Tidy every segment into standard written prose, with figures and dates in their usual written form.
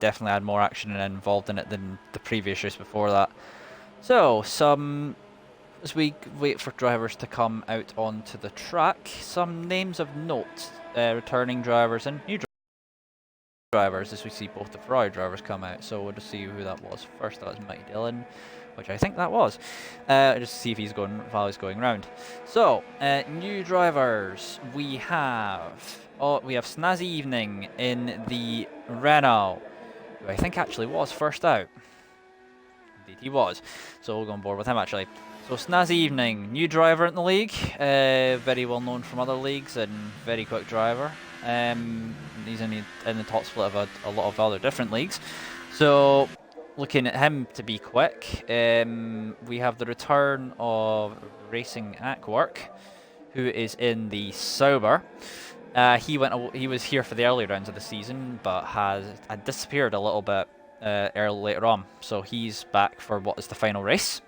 definitely had more action involved in it than the previous race before that. So, as we wait for drivers to come out onto the track, some names of note, returning drivers and new drivers, as we see both the Ferrari drivers come out. So we'll just see who that was first. That was Mighty Dillon, which I think that was. Just to see if he's going while he's going round. So new drivers, we have Snazzy Evening in the Renault, who I think actually was first out. Indeed, he was. So we'll go on board with him actually. So Snazzy Evening, new driver in the league, very well known from other leagues and very quick driver. He's in the top split of a lot of other different leagues. So looking at him to be quick, we have the return of Racing Aquark, who is in the Sauber. He was here for the early rounds of the season, but had disappeared a little bit later on. So he's back for what is the final race.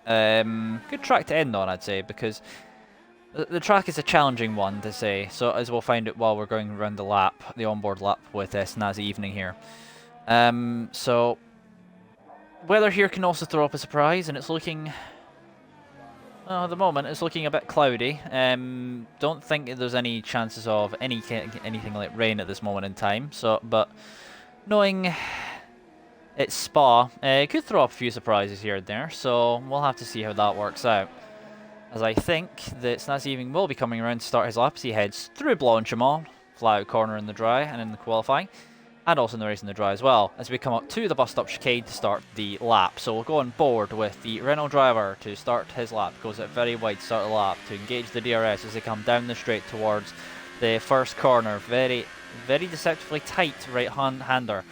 Good track to end on, I'd say, because the track is a challenging one to say. So as we'll find it while we're going around the onboard lap with Snazzy Evening here. So weather here can also throw up a surprise, and it's looking. Well, at the moment, it's looking a bit cloudy. Don't think there's any chances of anything like rain at this moment in time. So, but knowing it's Spa, it could throw up a few surprises here and there. So we'll have to see how that works out. As I think that Snazzy Evening will be coming around to start his lap as he heads through Blanchimont, fly out corner in the dry and in the qualifying, and also in the race in the dry as well, as we come up to the bus stop chicane to start the lap. So we'll go on board with the Renault driver to start his lap. Goes at very wide start of the lap to engage the DRS as they come down the straight towards the first corner. Very, very deceptively tight right-hander.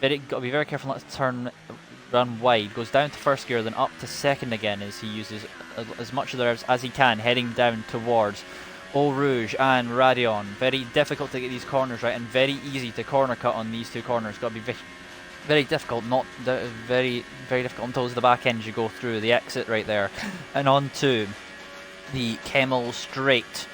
Got to be very careful not to run wide. Goes down to first gear, then up to second again as he uses as much of the revs as he can, heading down towards Eau Rouge and Radion. Very difficult to get these corners right, and very easy to corner cut on these two corners. Got to be very difficult, very difficult until the back end as you go through the exit right there, and onto the Kemmel Straight.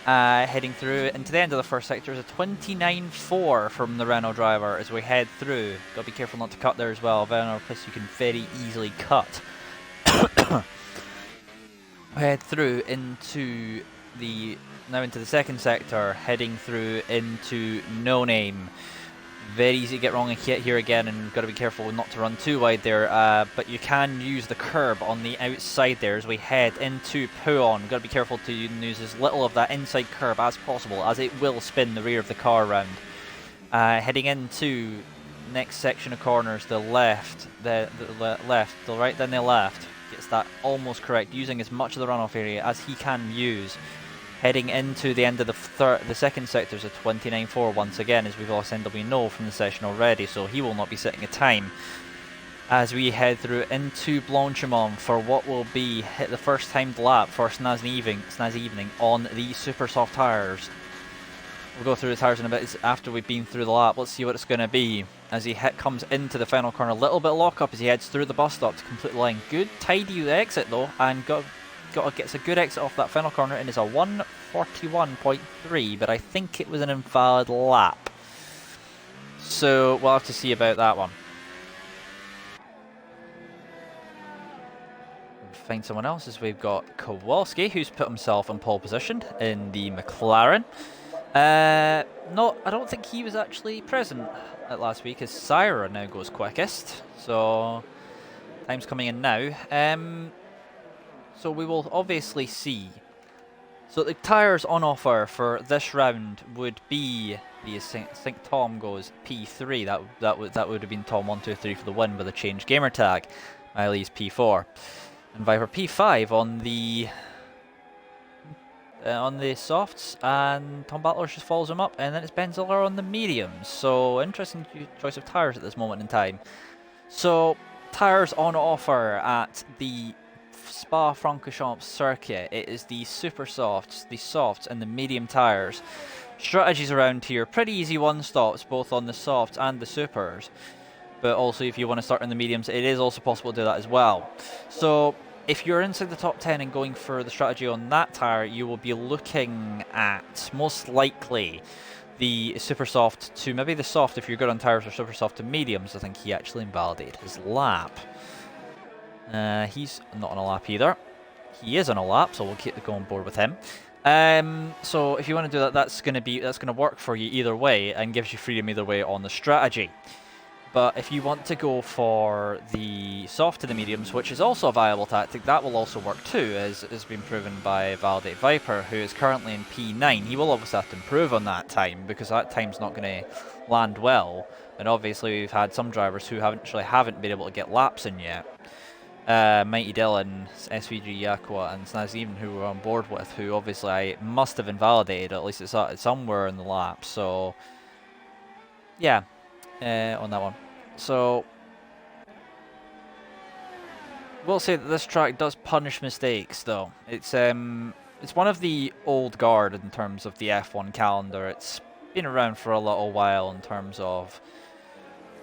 Heading through into the end of the first sector is a 29.4 from the Renault driver as we head through. Got to be careful not to cut there as well. Another place you can very easily cut. Head through into the second sector, heading through into No Name. Very easy to get wrong and hit here again, and got to be careful not to run too wide there. But you can use the curb on the outside there as we head into Pouon. Got to be careful to use as little of that inside curb as possible, as it will spin the rear of the car around. Heading into next section of corners, the left, the right, then the left. Gets that almost correct, using as much of the runoff area as he can use. Heading into the end of the second sector is a 29.4 once again, as we've lost NW from the session already, so he will not be setting a time. As we head through into Blanchimont for what will be the first timed lap for Snazzy Evening on the super soft tyres. We'll go through the tyres in a bit after we've been through the lap. Let's see what it's going to be as he comes into the final corner. A little bit of lock up as he heads through the bus stop to complete the line. Good tidy exit though, and gets a good exit off that final corner, and is a 1:41.3, but I think it was an invalid lap. So we'll have to see about that one. Find someone else as we've got Kowalski, who's put himself in pole position in the McLaren. I don't think he was actually present at last week, as Syra now goes quickest. So time's coming in now. So we will obviously see. So the tyres on offer for this round would be I think Tom goes P3. That would have been Tom 123 for the win with a changed gamer tag. Miley's P4, and Viper P5 on the softs, and Tom Battler just follows him up, and then it's Ben Ziller on the mediums. So interesting choice of tyres at this moment in time. So tyres on offer at the Spa-Francorchamps circuit. It is the super softs, the softs, and the medium tyres. Strategies around here, pretty easy one-stops, both on the softs and the supers. But also, if you want to start in the mediums, it is also possible to do that as well. So if you're inside the top 10 and going for the strategy on that tyre, you will be looking at, most likely, the super soft to maybe the soft if you're good on tires, or super soft to mediums. I think he actually invalidated his lap. He's not on a lap either. He is on a lap, so we'll keep going board with him. So if you want to do that, that's going to work for you either way, and gives you freedom either way on the strategy. But if you want to go for the soft to the mediums, which is also a viable tactic, that will also work too, as has been proven by Validate Viper, who is currently in P9. He will obviously have to improve on that time, because that time's not going to land well. And obviously we've had some drivers who haven't been able to get laps in yet. Mighty Dylan, SVG Yakwa, and Snaz even, who we're on board with, who obviously I must have invalidated, at least it's somewhere in the lap. So yeah, on that one. So we'll say that this track does punish mistakes, though. It's one of the old guard in terms of the F1 calendar. It's been around for a little while in terms of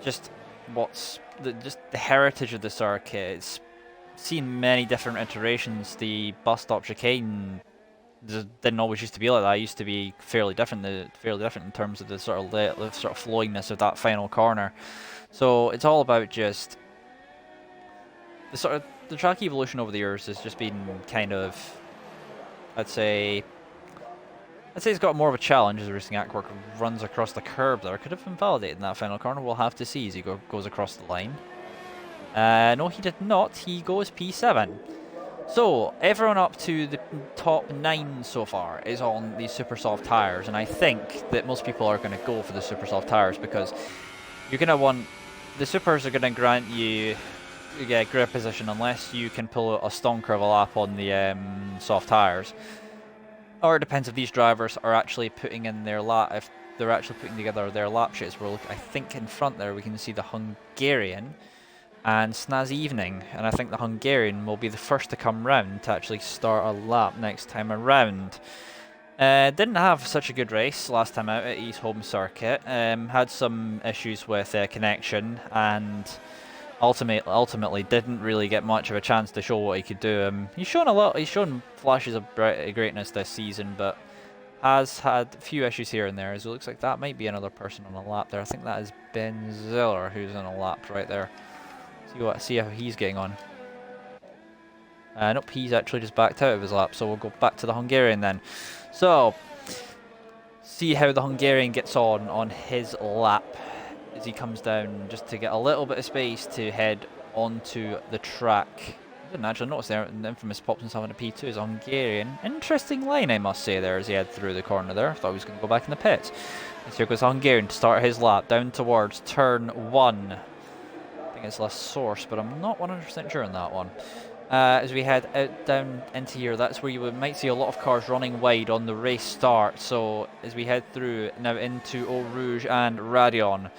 just the heritage of the circuit. It's seen many different iterations. The bus stop chicane didn't always used to be like that. It used to be fairly different in terms of the sort of flowingness of that final corner. So it's all about just the track evolution over the years has just been kind of, I'd say it's got more of a challenge as Racing Aquark runs across the curb there. Could have invalidated in that final corner. We'll have to see as he goes across the line. No, he did not. He goes P7. So everyone up to the top 9 so far is on these super soft tires, and I think that most people are going to go for the super soft tires, because you're going to want the supers are going to grant you grip position unless you can pull a stonker of a lap on the soft tires. Or it depends if these drivers are actually putting in their lap, if they're actually putting together their lap sheets. I think in front there we can see the Hungarian and Snaz Evening, and I think the Hungarian will be the first to come round to actually start a lap next time around. Didn't have such a good race last time out at his home circuit. Had some issues with connection, and ultimately didn't really get much of a chance to show what he could do. He's shown flashes of greatness this season, but has had a few issues here and there. As it looks like that might be another person on a lap there. I think that is Ben Ziller who's on a lap right there. See how he's getting on. Nope, he's actually just backed out of his lap, so we'll go back to the Hungarian then. So, see how the Hungarian gets on his lap as he comes down, just to get a little bit of space to head onto the track. I didn't actually notice there, the infamous pops himself into P2 is a Hungarian. Interesting line, I must say, there as he headed through the corner there. I thought he was going to go back in the pits. And here goes the Hungarian to start his lap down towards turn 1. I think it's less source, but I'm not 100% sure on that one. As we head out down into here, that's where you might see a lot of cars running wide on the race start. So as we head through now into Eau Rouge and Radion,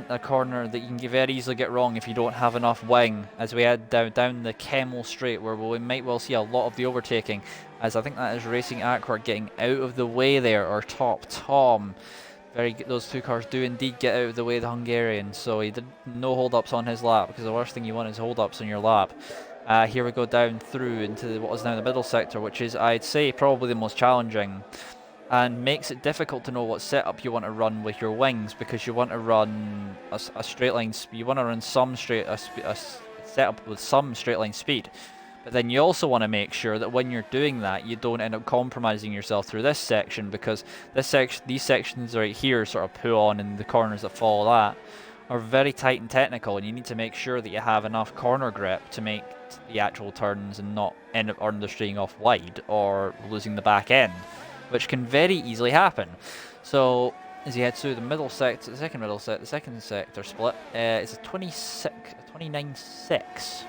a corner that you can very easily get wrong if you don't have enough wing, as we head down the Kemmel Straight, where we might well see a lot of the overtaking, as I think that is Racing Aquark getting out of the way there, or Top Tom. Those two cars do indeed get out of the way of the Hungarian, so he did no hold-ups on his lap, because the worst thing you want is hold-ups on your lap. Here we go down through into what is now the middle sector, which is, I'd say, probably the most challenging, and makes it difficult to know what setup you want to run with your wings, because you want to run a straight line. You want to run a setup with some straight line speed, but then you also want to make sure that when you're doing that, you don't end up compromising yourself through this section, because these sections right here, sort of pull on, and the corners that follow that are very tight and technical, and you need to make sure that you have enough corner grip to make the actual turns and not end up understeering off wide or losing the back end, which can very easily happen. So as he heads through the middle sector, the second sector split, it's a 29.6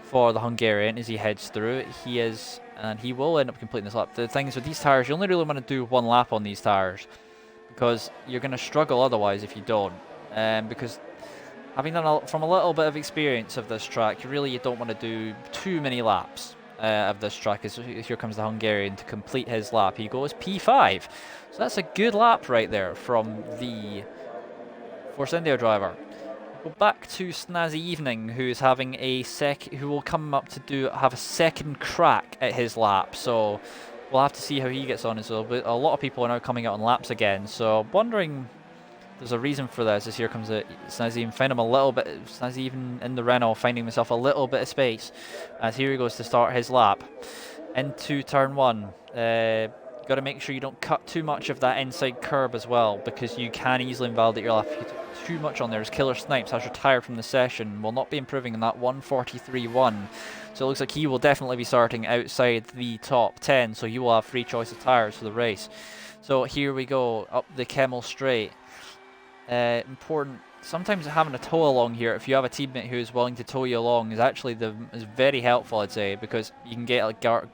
for the Hungarian as he heads through. He will end up completing this lap. The thing is, with these tires, you only really want to do one lap on these tires, because you're going to struggle otherwise if you don't. Because having done from a little bit of experience of this track, you don't want to do too many laps of this track. As here comes the Hungarian to complete his lap. He goes P5, so that's a good lap right there from the Force India driver. We'll go back to Snazzy Evening, who's having who will come up to have a second crack at his lap. So we'll have to see how he gets on as well. But a lot of people are now coming out on laps again, so wondering there's a reason for this. As here comes Snazzy, find him a little bit. Snazzy even in the Renault finding himself a little bit of space. As here he goes to start his lap into turn 1. Got to make sure you don't cut too much of that inside curb as well, because you can easily invalidate your lap if you took too much on there. As Killer Snipes has retired from the session, will not be improving in that 143.1. So it looks like he will definitely be starting outside the top 10, so he will have free choice of tyres for the race. So here we go, up the Kemmel Straight. Important, sometimes having a tow along here, if you have a teammate who is willing to tow you along, is actually is very helpful, I'd say, because you can get like got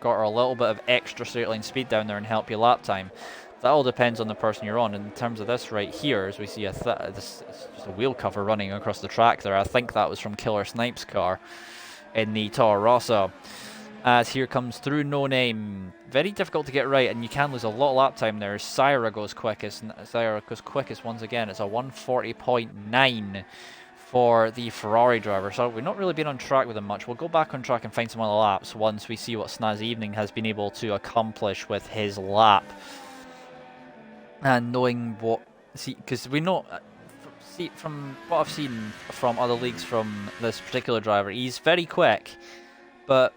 a little bit of extra straight line speed down there and help your lap time. That all depends on the person you're on. In terms of this right here, as we see this is just a wheel cover running across the track there. I think that was from Killer Snipes' car in the Toro Rosso. As here comes through No Name. Very difficult to get right, and you can lose a lot of lap time there. Syra goes quickest. Syra goes quickest once again. It's a 140.9 for the Ferrari driver. So we've not really been on track with him much. We'll go back on track and find some other laps once we see what Snaz Evening has been able to accomplish with his lap. And knowing what... See, because we know... See, from what I've seen from other leagues from this particular driver, he's very quick, but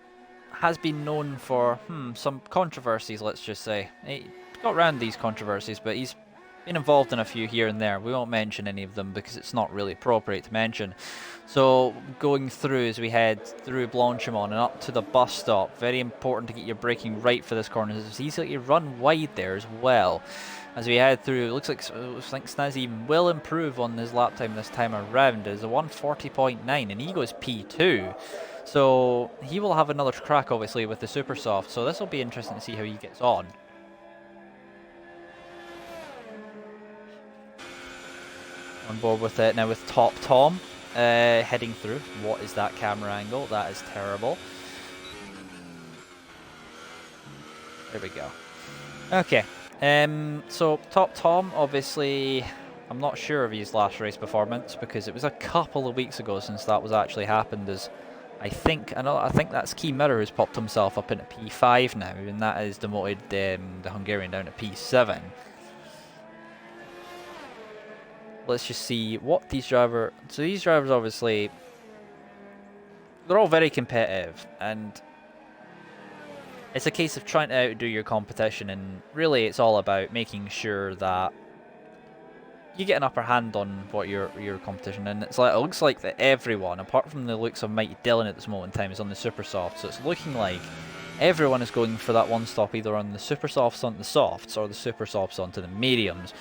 has been known for some controversies, let's just say. He got around these controversies, but he's been involved in a few here and there. We won't mention any of them because it's not really appropriate to mention. So going through as we head through Blanchimont and up to the bus stop, very important to get your braking right for this corner. It's easy to run wide there as well. As we head through, it looks like Snazzy will improve on his lap time this time around. It's a 140.9 and he goes P2. So he will have another crack obviously with the Super Soft. So this will be interesting to see how he gets on. On board with it now with Top Tom heading through. What is that camera angle? That is terrible. There we go. Okay. So Top Tom, obviously, I'm not sure of his last race performance because it was a couple of weeks ago since that was actually happened. As I think that's Key Mirror who's popped himself up into P5 now, and that has demoted the Hungarian down to P7. Let's just see what these drivers... So these drivers, obviously, they're all very competitive, and it's a case of trying to outdo your competition, and really it's all about making sure that you get an upper hand on what your competition. And it's like, it looks like that everyone, apart from the looks of Mighty Dylan at this moment in time, is on the Super Soft. So it's looking like everyone is going for that one stop either on the Super Softs onto the softs or the Super Softs onto the mediums.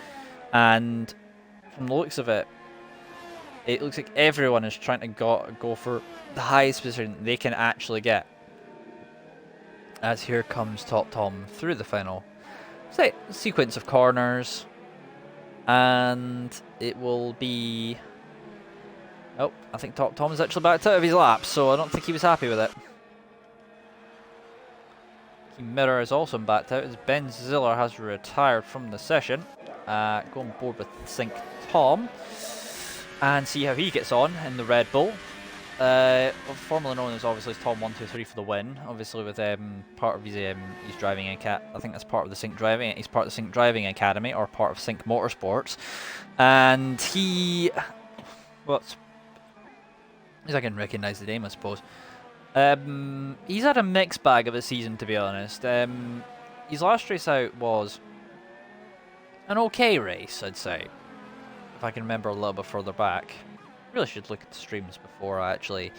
And from the looks of it, it looks like everyone is trying to go for the highest position they can actually get. As here comes Top Tom through the final sequence of corners, and it will be... Oh, I think Top Tom is actually backed out of his lap, so I don't think he was happy with it. Key Mirror is also backed out as Ben Ziller has retired from the session. Go on board with Sync Tom and see how he gets on in the Red Bull. Formerly known as obviously as Tom 123 for the win. Obviously with part of his driving I think that's part of the Sync Driving. He's part of the Sync Driving Academy or part of Sync Motorsports, and he, well, I can recognise the name, I suppose. He's had a mixed bag of a season, to be honest. His last race out was an okay race, I'd say, if I can remember a little bit further back. Really should look at the streams before I actually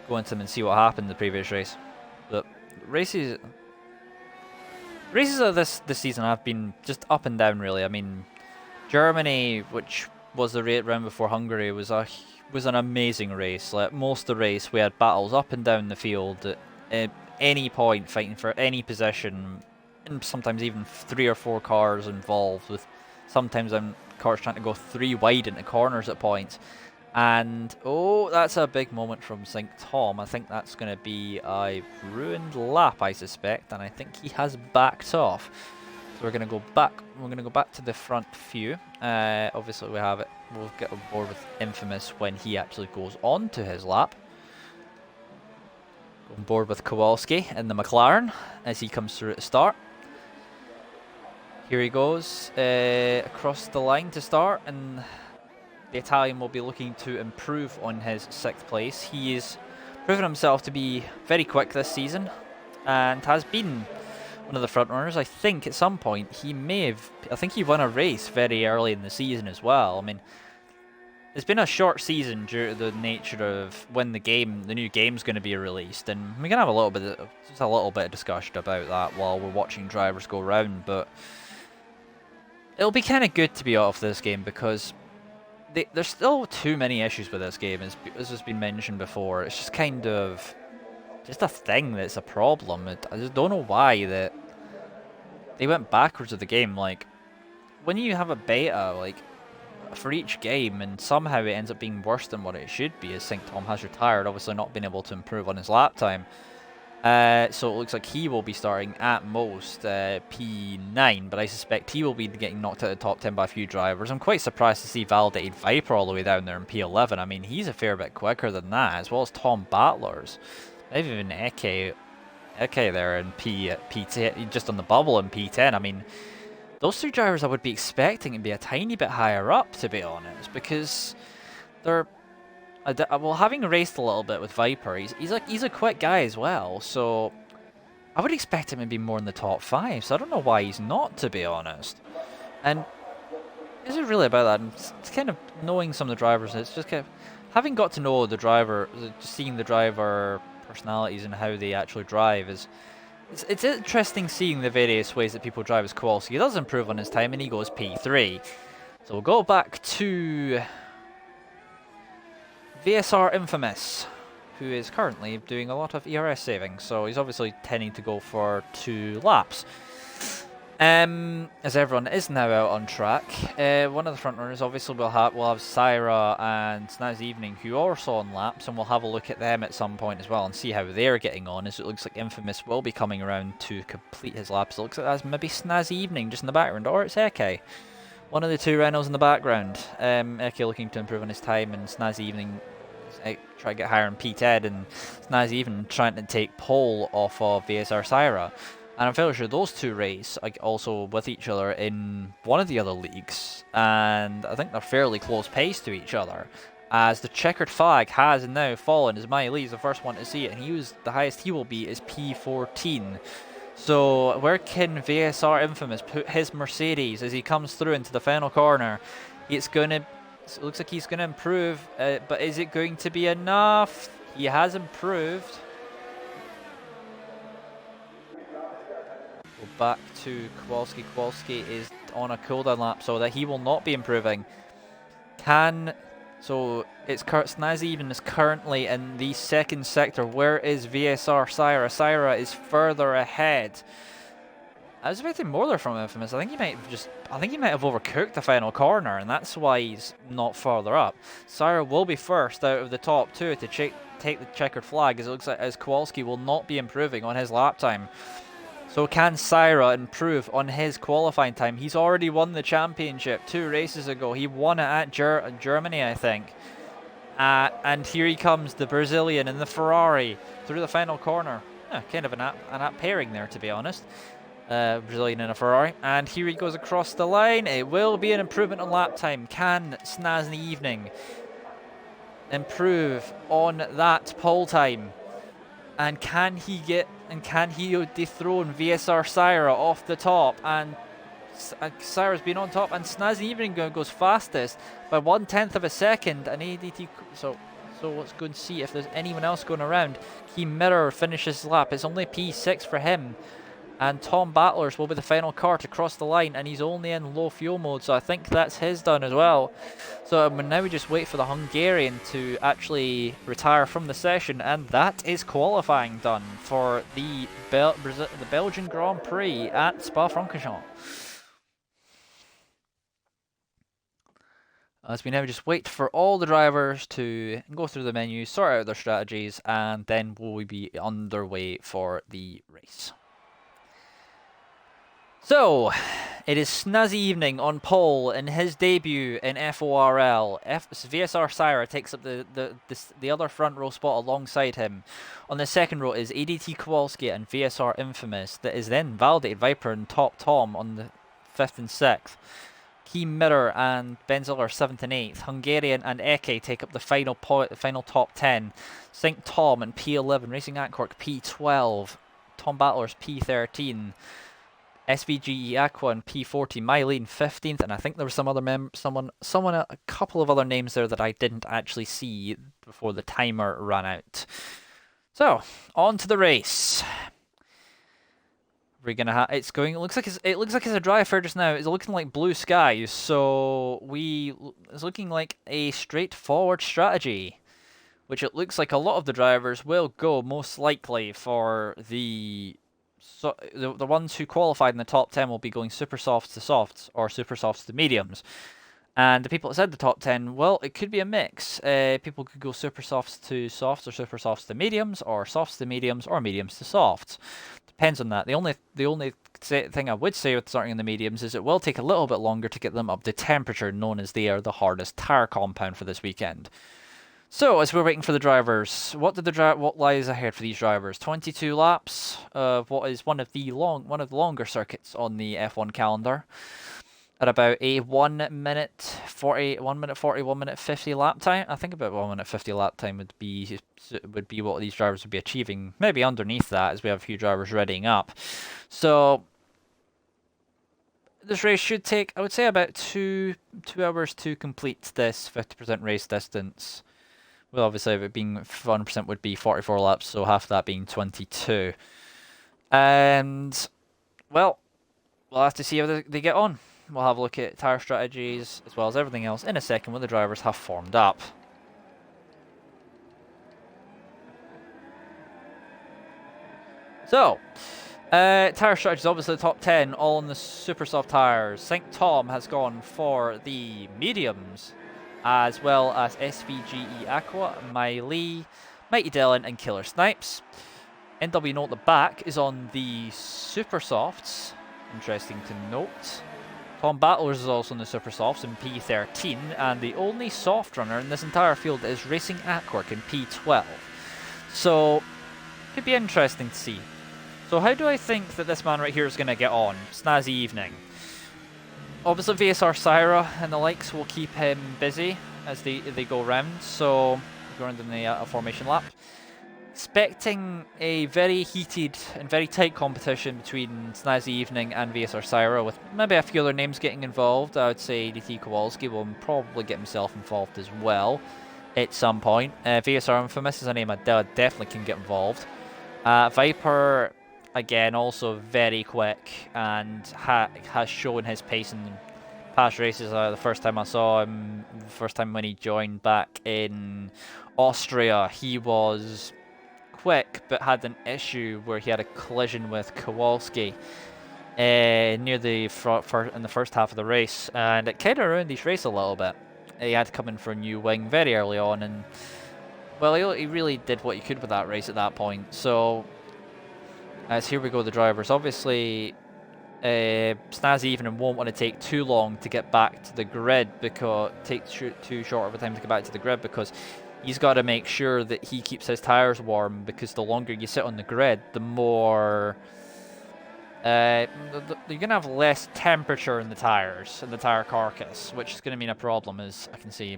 go into them and see what happened in the previous race. But races of this season have been just up and down, really. I mean, Germany, which was the round before Hungary, was an amazing race. Like most of the race, we had battles up and down the field at any point, fighting for any position, and sometimes even 3 or 4 cars involved, with sometimes cars trying to go 3 wide into corners at points. And oh, that's a big moment from Sync Tom. I think that's going to be a ruined lap, I suspect, and I think he has backed off. So we're going to go back. We're going to go back to the front few. Obviously, we have it. We'll get on board with Infamous when he actually goes on to his lap. On board with Kowalski in the McLaren as he comes through at the start. Here he goes across the line to start, and the Italian will be looking to improve on his 6th place. He is proven himself to be very quick this season and has been one of the front runners. I think at some point he may have, I think he won a race very early in the season as well. I mean, it's been a short season due to the nature of when the new game's going to be released, and we can have just a little bit of discussion about that while we're watching drivers go round. But it'll be kind of good to be off this game because there's still too many issues with this game, as has been mentioned before. It's just kind of just a thing that's a problem. I just don't know why that they went backwards with the game. Like, when you have a beta, like, for each game, and somehow it ends up being worse than what it should be, as St. Tom has retired, obviously not been able to improve on his lap time. So it looks like he will be starting at most P9, but I suspect he will be getting knocked out of the top 10 by a few drivers. I'm quite surprised to see Validated Viper all the way down there in P11. I mean, he's a fair bit quicker than that, as well as Tom Battler's. Maybe even Eke there in P10, just on the bubble in P10. I mean, those 3 drivers I would be expecting to be a tiny bit higher up, to be honest, because they're... well, having raced a little bit with Viper, he's a quick guy as well, so I would expect him to be more in the top 5, so I don't know why he's not, to be honest. And is it really about that? It's kind of knowing some of the drivers, it's just kind of having got to know the driver, seeing the driver personalities and how they actually drive is... It's interesting seeing the various ways that people drive as Kowalski. He does improve on his time and he goes P3. So we'll go back to VSR Infamous, who is currently doing a lot of ERS saving, so he's obviously tending to go for 2 laps. As everyone is now out on track, one of the front runners obviously we'll have Syra and Snaz Evening, who are also on laps, and we'll have a look at them at some point as well and see how they're getting on, as it looks like Infamous will be coming around to complete his laps. It looks like that's maybe Snaz Evening just in the background, or it's Eke. One of the 2 Renaults in the background. Eke looking to improve on his time, and Snaz Evening try to get higher in P10, and Snaz Evening trying to take pole off of VSR Syra. And I'm fairly sure those 2 race also with each other in one of the other leagues, and I think they're fairly close pace to each other, as the checkered flag has now fallen, as Maya Lee's the first one to see it, and the highest he will be is P14. So where can VSR Infamous put his Mercedes as he comes through into the final corner? It looks like he's going to improve, but is it going to be enough? He has improved. Go back to Kowalski. Kowalski is on a cooldown lap, so that he will not be improving. So it's Snaz Even is currently in the 2nd sector. Where is VSR Syra? Syra is further ahead. I was expecting more there from Infamous. I think he might have overcooked the final corner, and that's why he's not further up. Syra will be first out of the top 2 to take the checkered flag, as it looks like as Kowalski will not be improving on his lap time. So can Syra improve on his qualifying time? He's already won the championship 2 races ago. He won it at Germany, I think. And here he comes, the Brazilian in the Ferrari through the final corner. Kind of an apt pairing there, to be honest. Brazilian in a Ferrari. And here he goes across the line. It will be an improvement on lap time. Can Snaz in the Evening improve on that pole time? And can he dethrone VSR Syra off the top? And Syra's been on top, and Snaz Evening goes fastest by 1/10 of a second. And ADT, so let's go and see if there's anyone else going around. Key Mirror finishes his lap. It's only P6 for him. And Tom Battlers will be the final car to cross the line, and he's only in low fuel mode, so I think that's his done as well. So now we just wait for the Hungarian to actually retire from the session, and that is qualifying done for the Belgian Grand Prix at Spa-Francorchamps. As we now just wait for all the drivers to go through the menu, sort out their strategies, and then we'll be underway for the race. So, it is Snazzy Evening on pole in his debut in FORL. VSR Syra takes up the other front row spot alongside him. On the second row is ADT Kowalski and VSR Infamous. That is then Validated Viper and Top Tom on the 5th and 6th. Key Mirror and Benziller 7th and 8th. Hungarian and Eke take up the final top 10. St. Tom and P11. Racing Antwerp P12. Tom Battler's P13. SVGE Aqua and P40, Mylene 15th, and I think there was some other a couple of other names there that I didn't actually see before the timer ran out. So, on to the race. We're gonna have it looks like it's a dry affair just now. It's looking like blue skies, so it's looking like a straightforward strategy, which it looks like a lot of the drivers will go most likely for the. So the ones who qualified in the top 10 will be going super softs to softs or super softs to mediums. And the people that said the top 10, well, it could be a mix. People could go super softs to softs or super softs to mediums or softs to mediums or mediums to softs. Depends on that. The only thing I would say with starting in the mediums is it will take a little bit longer to get them up to temperature, known as they are the hardest tire compound for this weekend. So, as we're waiting for the drivers, what lies ahead for these drivers? 22 laps of what is one of the longer circuits on the F1 calendar, at about a 1 minute 40, 1 minute 40, 1 minute 50 lap time. I think about 1 minute 50 lap time would be what these drivers would be achieving. Maybe underneath that, as we have a few drivers readying up. So, this race should take, I would say, about 2 hours to complete this 50% race distance. Well, obviously, if it being 100% would be 44 laps, so half of that being 22. And, well, we'll have to see how they get on. We'll have a look at tyre strategies, as well as everything else, in a second when the drivers have formed up. So, tyre strategies, obviously the top 10, all on the super soft tyres. St. Tom has gone for the mediums, as well as SVGE Aqua, Miley, Mighty Dylan, and Killer Snipes. NW at the back is on the super softs. Interesting to note. Tom Battlers is also on the super softs in P13, and the only soft runner in this entire field is Racing Antwerp in P12. So, could be interesting to see. So how do I think that this man right here is going to get on? Snazzy Evening. Obviously, VSR Syra and the likes will keep him busy as they go round, so going in the formation lap. Expecting a very heated and very tight competition between Snazzy Evening and VSR Syra, with maybe a few other names getting involved. I would say ADT Kowalski will probably get himself involved as well at some point. VSR Infamous is a name I definitely can get involved. Viper, again, also very quick and has shown his pace in past races. The first time I saw him, the first time when he joined back in Austria, he was quick but had an issue where he had a collision with Kowalski near the in the first half of the race, and it kind of ruined his race a little bit. He had to come in for a new wing very early on, and well, he really did what he could with that race at that point. So, as here we go, the drivers. Obviously, Snazzy Evening won't want to take too long to get back to the grid, because too short of a time to get back to the grid, because he's got to make sure that he keeps his tyres warm, because the longer you sit on the grid, the more you're going to have less temperature in the tyres, in the tyre carcass, which is going to mean a problem, as I can see.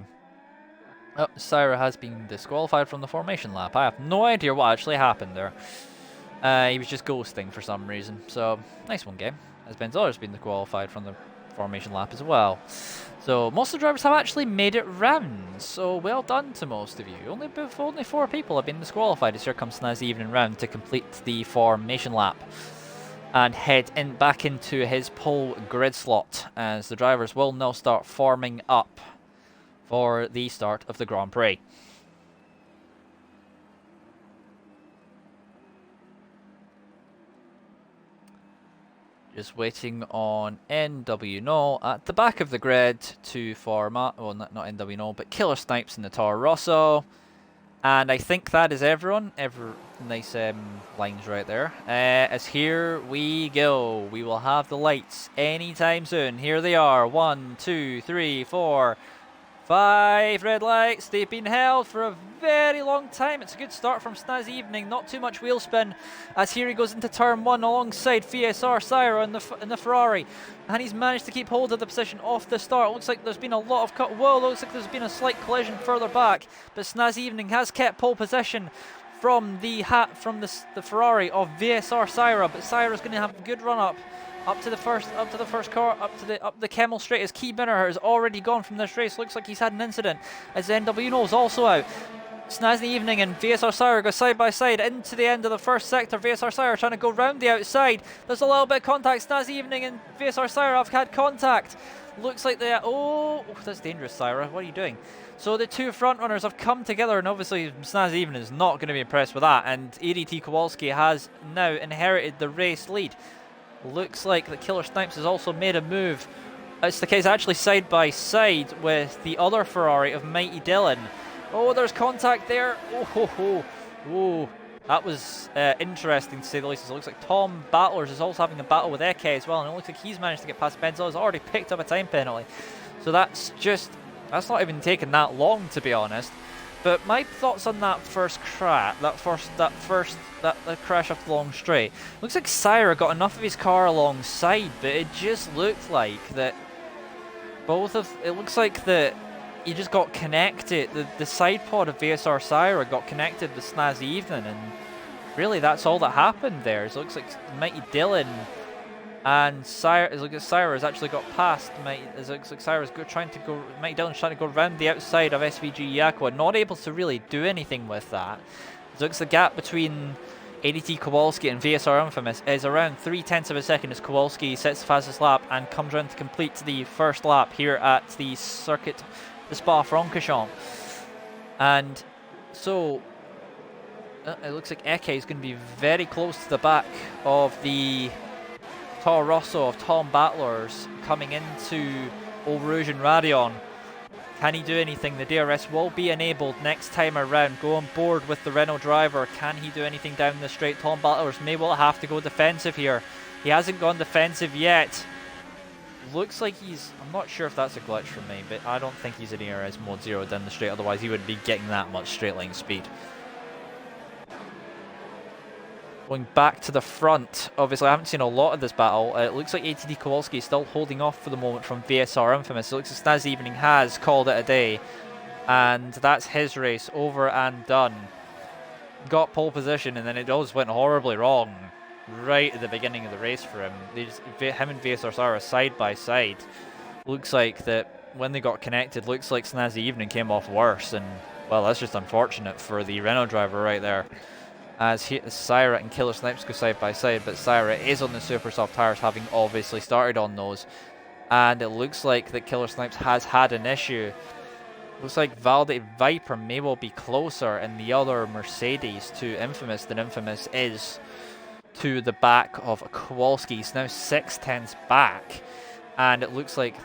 Oh, Syra has been disqualified from the formation lap. I have no idea what actually happened there. He was just ghosting for some reason. So, nice one, game. As Benziller's been disqualified from the formation lap as well. So, most of the drivers have actually made it round. So, well done to most of you. Only 4 people have been disqualified as here comes Snazzy Evening round to complete the formation lap and head back into his pole grid slot, as the drivers will now start forming up for the start of the Grand Prix. Just waiting on NW at the back of the grid to form up. Well, not NW but Killer Snipes in the Toro Rosso. And I think that is everyone. Nice lines right there. As here we go. We will have the lights anytime soon. Here they are. 1, 2, 3, 4, 5 red lights. They've been held for a very long time. It's a good start from Snazzy Evening. Not too much wheel spin as here he goes into turn 1 alongside VSR Syra in the Ferrari. And he's managed to keep hold of the position off the start. Looks like there's been a lot of cut. Whoa, looks like there's been a slight collision further back. But Snazzy Evening has kept pole position from the Ferrari of VSR Syra. But Syra's going to have a good run up to the first car, up the Kemmel straight as Key Binner has already gone from this race. Looks like he's had an incident as NW is also out. Snazzy Evening and VSR Syra go side by side into the end of the first sector. VSR Syra trying to go round the outside. There's a little bit of contact. Snazzy Evening and VSR Syra have had contact. Looks like they oh, that's dangerous, Syra. What are you doing? So the two front runners have come together, and obviously Snazzy Evening is not going to be impressed with that. And ADT Kowalski has now inherited the race lead. Looks like the Killer Snipes has also made a move. It's the case actually side by side with the other Ferrari of Mighty Dylan. Oh, there's contact there. Oh, ho, ho. Oh, that was interesting to say the least. It looks like Tom Battlers is also having a battle with Eke as well, and it looks like he's managed to get past Benzo. Has already picked up a time penalty. So that's not even taken that long, to be honest. But my thoughts on that first crash, that crash off the long straight. Looks like Syra got enough of his car alongside, but it just looked like that it looks like that he just got connected. The side pod of VSR Syra got connected with Snazzy Evening, and really that's all that happened there. It looks like Mighty Dylan and Syra, it looks like Syra has actually got past. It looks like Syra's Mighty Dylan's trying to go around the outside of SVG Yakwa, not able to really do anything with that. It looks the gap between ADT Kowalski and VSR Infamous is around 0.3 of a second as Kowalski sets the fastest lap and comes around to complete the first lap here at the circuit, the Spa-Francorchamps. And so it looks like Eke is going to be very close to the back of the Toro Rosso of Tom Battlers coming into Eau Rouge and Radion. Can he do anything? The DRS will be enabled next time around. Go on board with the Renault driver. Can he do anything down the straight? Tom Battlers may well have to go defensive here. He hasn't gone defensive yet. Looks like I'm not sure if that's a glitch for me, but I don't think he's in ERS mode 0 down the straight, otherwise he wouldn't be getting that much straight line speed. Going back to the front, obviously I haven't seen a lot of this battle. It looks like ATD Kowalski is still holding off for the moment from VSR Infamous. It looks like Snazzy Evening has called it a day, and that's his race over and done. Got pole position, and then it all just went horribly wrong right at the beginning of the race for him. Him and VSR are side by side. Looks like that when they got connected, looks like Snazzy Evening came off worse, and well, that's just unfortunate for the Renault driver right there. As Syra and Killer Snipes go side by side, but Syra is on the super soft tires, having obviously started on those. And it looks like that Killer Snipes has had an issue. Looks like Validated Viper may well be closer in the other Mercedes to Infamous than Infamous is to the back of Kowalski. He's now 0.6 back, and it looks like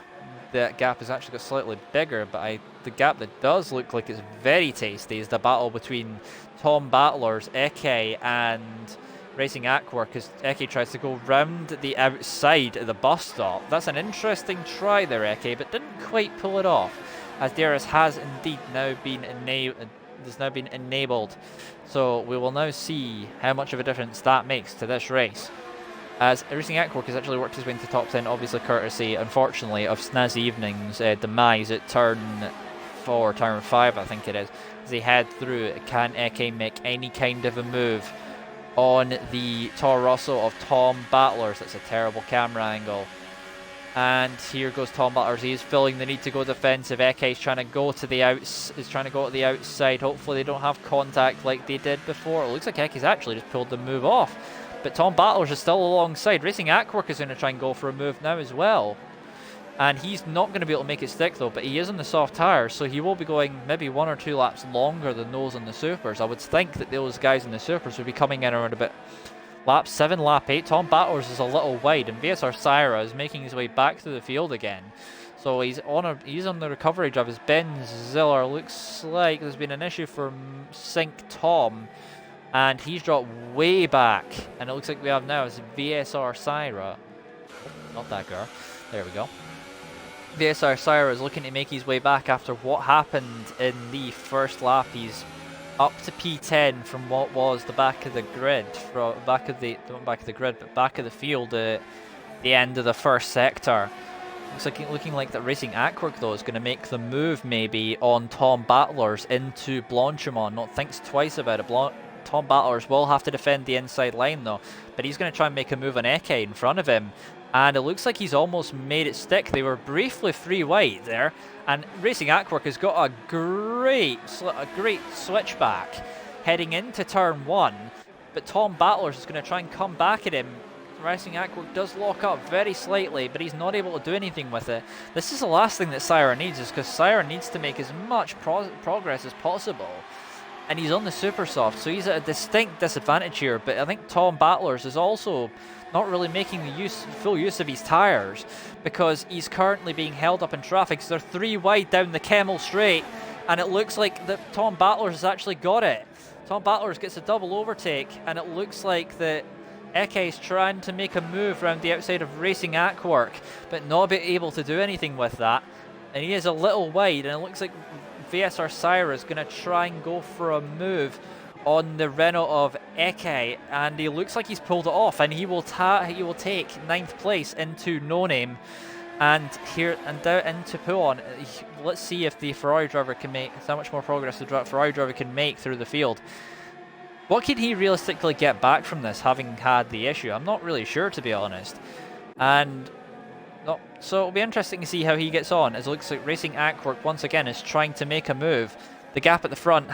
that gap has actually got slightly bigger, but the gap that does look like it's very tasty is the battle between Tom Battlers, Eke, and Racing Aqua, because Eke tries to go round the outside of the bus stop. That's an interesting try there, Eke, but didn't quite pull it off, as DRS has indeed now been enabled. So we will now see how much of a difference that makes to this race, as Racing Aqua has actually worked his way into top 10, obviously courtesy, unfortunately, of Snazzy Evening's demise at turn 5, I think it is. As they head through, can Eke make any kind of a move on the Toro Rosso of Tom Battlers? That's a terrible camera angle. And here goes Tom Battlers. He is feeling the need to go defensive. Eke is trying to go to the outside. Hopefully they don't have contact like they did before. It looks like Eke's actually just pulled the move off. But Tom Battlers is still alongside. Racing Aquark is going to try and go for a move now as well. And he's not going to be able to make it stick though, but he is on the soft tires, so he will be going maybe 1 or 2 laps longer than those on the supers. I would think that those guys in the supers would be coming in around about lap 7, lap 8. Tom Battlers is a little wide, and VSR Syra is making his way back to the field again. So he's on the recovery drive as Ben Ziller. Looks like there's been an issue for Sync Tom, and he's dropped way back. And it looks like we have now is VSR Syra. Oh, not that girl. There we go. VSR Syra is looking to make his way back after what happened in the first lap. He's up to P10 from what was the back of the grid, not back of the grid, but back of the field at the end of the first sector. Looking like that Racing Aquark though is going to make the move maybe on Tom Battlers into Blanchimont. Not thinks twice about it. Tom Battlers will have to defend the inside line though, but he's going to try and make a move on Eke in front of him. And it looks like he's almost made it stick. They were briefly 3 wide there, and Racing Aquark has got a great switchback heading into turn 1. But Tom Battlers is going to try and come back at him. Racing Aquark does lock up very slightly, but he's not able to do anything with it. This is the last thing that Syra needs, is because Syra needs to make as much progress as possible. And he's on the super soft, so he's at a distinct disadvantage here. But I think Tom Battlers is also not really making the full use of his tyres, because he's currently being held up in traffic. So they're 3 wide down the Kemmel Straight, and it looks like that Tom Battlers has actually got it. Tom Battlers gets a double overtake, and it looks like that Eke is trying to make a move around the outside of Racing Aquark, but not be able to do anything with that. And he is a little wide, and it looks like VSR Syra is going to try and go for a move on the Renault of Eke, and he looks like he's pulled it off, and he will take 9th place into No Name, and down into Puon. Let's see if the Ferrari driver can make how much more progress the Ferrari driver can make through the field. What can he realistically get back from this, having had the issue? I'm not really sure, to be honest. So it'll be interesting to see how he gets on, as it looks like Racing Aquark once again is trying to make a move. The gap at the front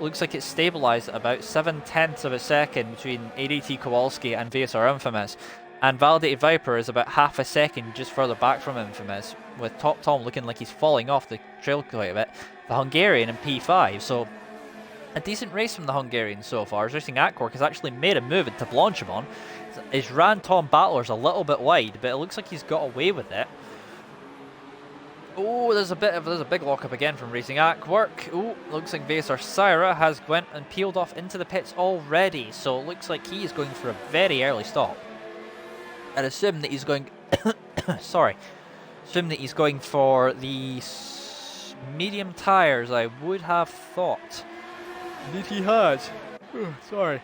looks like it's stabilised at about 7/10 of a second between ADT Kowalski and VSR Infamous. And Validated Viper is about half a second just further back from Infamous, with Top Tom looking like he's falling off the trail quite a bit. The Hungarian in P5, so a decent race from the Hungarian so far. Racing Aquark has actually made a move into Blanchimont. He's ran Tom Battlers a little bit wide, but it looks like he's got away with it. Oh, there's a big lockup again from Racing Aquark. Oh, looks like VSR Syra has went and peeled off into the pits already, so it looks like he is going for a very early stop. I'd assume that he's going assume that he's going for the medium tires, I would have thought. Indeed he has. Sorry.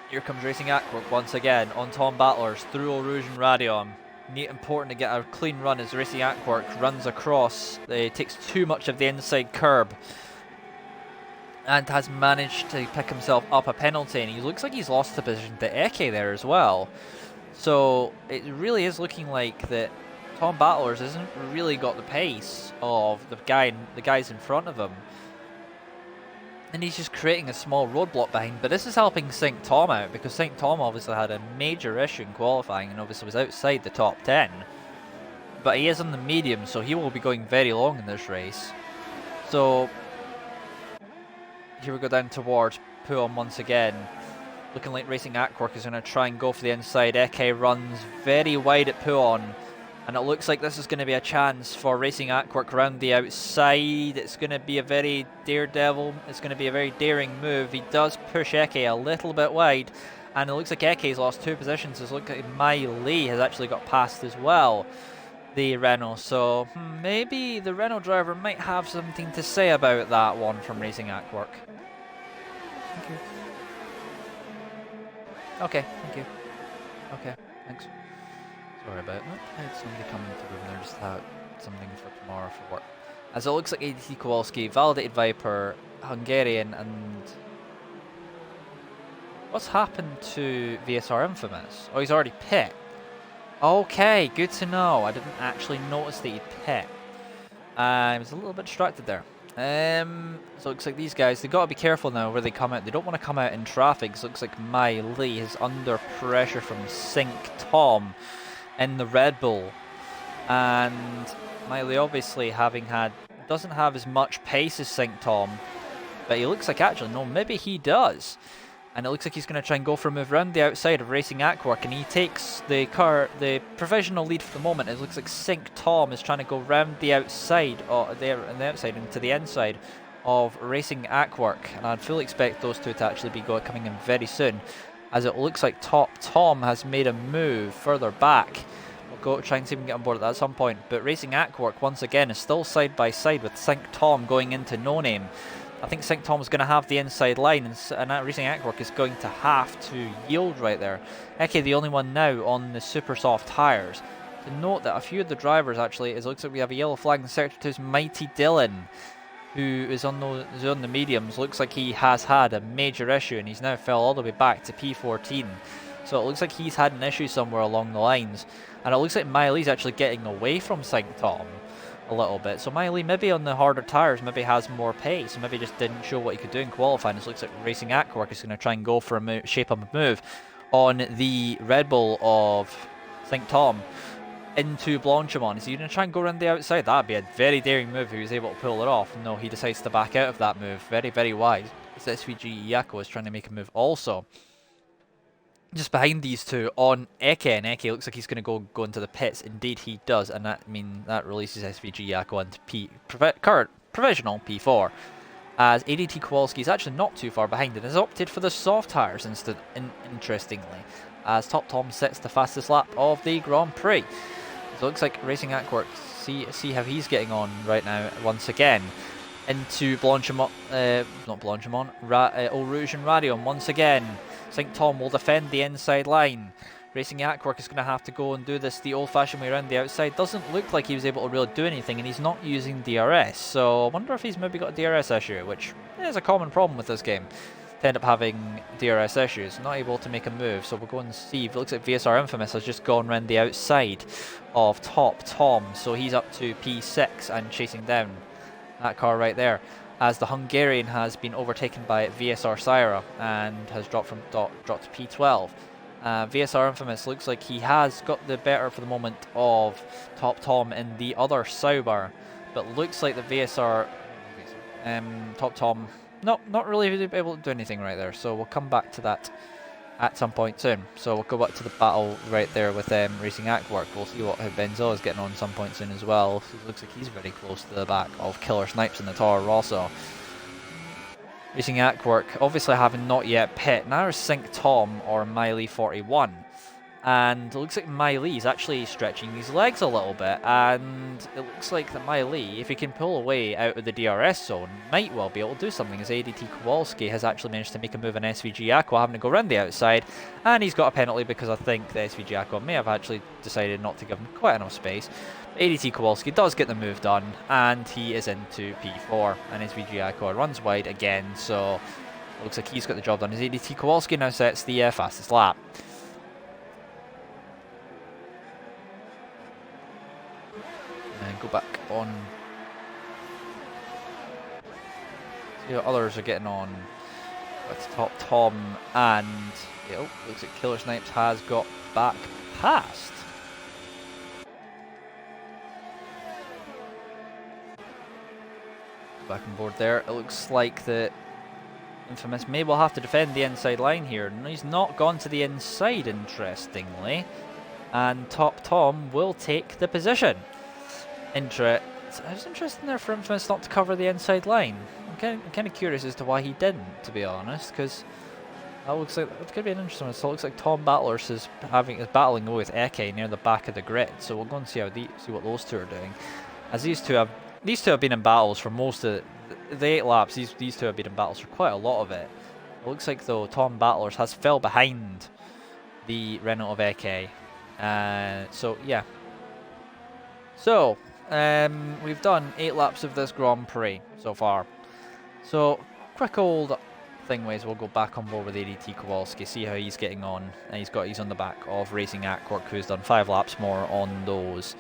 Here comes Racing Aquark once again on Tom Battlers through Eau Rouge and Radion. Important to get a clean run as Racing Aquark runs across. He takes too much of the inside curb and has managed to pick himself up a penalty, and he looks like he's lost the position to Eke there as well. So it really is looking like that Tom Battlers hasn't really got the pace of the guys in front of him. And he's just creating a small roadblock behind. But this is helping St. Tom out, because St. Tom obviously had a major issue in qualifying and obviously was outside the top 10. But he is on the medium, so he will be going very long in this race. So here we go down towards Puon once again. Looking like Racing Aquark is going to try and go for the inside. Eke runs very wide at Puon. And it looks like this is going to be a chance for Racing Aquark around the outside. It's going to be a very daredevil. It's going to be a very daring move. He does push Eke a little bit wide. And it looks like Eke's lost 2 positions. It looks like Mai Lee has actually got past as well, the Renault. So maybe the Renault driver might have something to say about that one from Racing Aquark. Thank you. Okay, thank you. Okay, thanks. Sorry about that. I had somebody come into the room there, just had something for tomorrow for work. As it looks like ADT Kowalski, Validated Viper, Hungarian, and what's happened to VSR Infamous? Oh, he's already pit. Okay, good to know. I didn't actually notice that he'd pit. I was a little bit distracted there. So it looks like these guys, they've got to be careful now where they come out. They don't want to come out in traffic. So it looks like Mai Lee is under pressure from Sync Tom in the Red Bull, and Miley obviously doesn't have as much pace as Sync Tom, but he looks like actually, no, maybe he does. And it looks like he's going to try and go for a move around the outside of Racing Aquark, and he takes the provisional lead for the moment. It looks like Sync Tom is trying to go round the outside, into the inside of Racing Aquark, and I'd fully expect those two to actually be coming in very soon, as it looks like Top Tom has made a move further back. We'll go try and see if we can get on board at some point, but Racing Aquark once again is still side by side with Sync Tom going into No Name. I think Sync Tom's going to have the inside line, and Racing Aquark is going to have to yield right there. Eke the only one now on the super soft tyres. To note that a few of the drivers actually, it looks like we have a yellow flag in Sector 2's Mighty Dylan, who is on the mediums. Looks like he has had a major issue, and he's now fell all the way back to P14. So it looks like he's had an issue somewhere along the lines, and it looks like Miley's actually getting away from Sync Tom a little bit. So Miley, maybe on the harder tyres, maybe has more pace, maybe just didn't show what he could do in qualifying. It looks like Racing Aquark is going to try and go for a shape up a move on the Red Bull of Sync Tom into Blanchimont. Is he going to try and go around the outside? That'd be a very daring move if he was able to pull it off. No, he decides to back out of that move. Very, very wise. This SVG Yako is trying to make a move also. Just behind these two on Eke, and Eke looks like he's going to go into the pits. Indeed he does, and that releases SVG Yako into current provisional P4, as ADT Kowalski is actually not too far behind and has opted for the soft tyres instead, interestingly, as Top Tom sets the fastest lap of the Grand Prix. So it looks like Racing Aquark, see how he's getting on right now once again into Blanchimont, not Blanchimont, Eau Rouge and Radion once again. Sync Tom will defend the inside line. Racing Aquark is going to have to go and do this the old-fashioned way around the outside. Doesn't look like he was able to really do anything, and he's not using DRS. So I wonder if he's maybe got a DRS issue, which is a common problem with this game. To end up having DRS issues, not able to make a move. So we'll go and see. It looks like VSR Infamous has just gone around the outside of Top Tom. So he's up to P6 and chasing down that car right there, as the Hungarian has been overtaken by VSR Syra and has dropped to P12. VSR Infamous looks like he has got the better for the moment of Top Tom in the other Sauber, but looks like the VSR Top Tom not really able to do anything right there. So we'll come back to that at some point soon. So we'll go back to the battle right there with Racing Aquark. We'll see how Benzo is getting on some point soon as well. So it looks like he's very close to the back of Killer Snipes in the Toro Rosso. Racing Aquark obviously having not yet pit. Now is Sync Tom or Miley 41. And it looks like Miley is actually stretching his legs a little bit, and it looks like that Miley, if he can pull away out of the DRS zone, might well be able to do something, as ADT Kowalski has actually managed to make a move on SVG Aqua, having to go around the outside, and he's got a penalty because I think the SVG Aqua may have actually decided not to give him quite enough space. ADT Kowalski does get the move done, and he is into P4, and SVG Aqua runs wide again, so it looks like he's got the job done, as ADT Kowalski now sets the fastest lap. And go back on. See what others are getting on. That's Top Tom, and looks like Killer Snipes has got back past. Back on board there. It looks like the Infamous may well have to defend the inside line here. And he's not gone to the inside, interestingly. And Top Tom will take the position. It was interesting there for Infamous not to cover the inside line. I'm kind of curious as to why he didn't, to be honest, because that looks like it could be an interesting one. So it looks like Tom Battlers is battling with Eke near the back of the grid. So we'll go and see what those two are doing, as these two have been in battles for most of the 8 laps. These two have been in battles for quite a lot of it. It looks like though Tom Battlers has fell behind the Renault of Eke. So yeah. So we've done 8 laps of this Grand Prix so far. So quick old thingways, we'll go back on board with ADT Kowalski, see how he's getting on. And he's on the back of Racing Aquark, who's done 5 laps more on those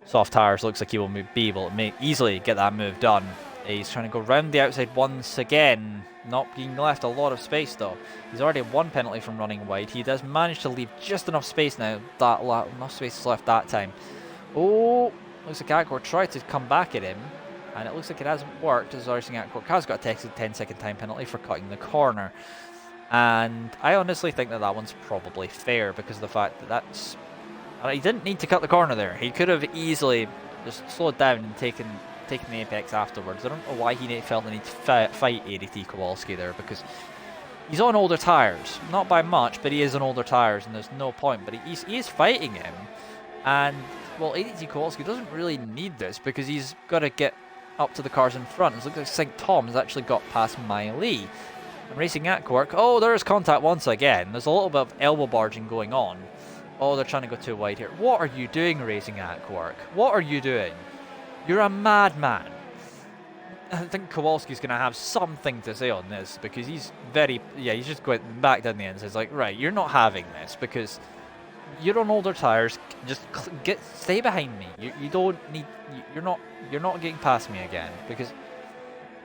soft tyres. Looks like he will be able to easily get that move done. He's trying to go round the outside once again, not being left a lot of space though. He's already had 1 penalty from running wide. He does manage to leave just enough space now. Enough space is left that time. Oh, looks like Aquark tried to come back at him, and it looks like it hasn't worked, as Racing Aquark has got a 10-second time penalty for cutting the corner. And I honestly think that that one's probably fair because of the fact that he didn't need to cut the corner there. He could have easily just slowed down and taken the apex afterwards. I don't know why he felt the need to fight ADT Kowalski there, because he's on older tyres. Not by much, but he is on older tyres, and there's no point. But he is fighting him. And, well, ADT Kowalski doesn't really need this because he's got to get up to the cars in front. It looks like St. Tom has actually got past Miley. And Racing Aquark, oh, there's contact once again. There's a little bit of elbow barging going on. Oh, they're trying to go too wide here. What are you doing, Racing Aquark? What are you doing? You're a madman. I think Kowalski's going to have something to say on this because he's he's just going back down the end. So it's like, right, you're not having this because you're on older tires. Just stay behind me. You don't need. You're not getting past me again because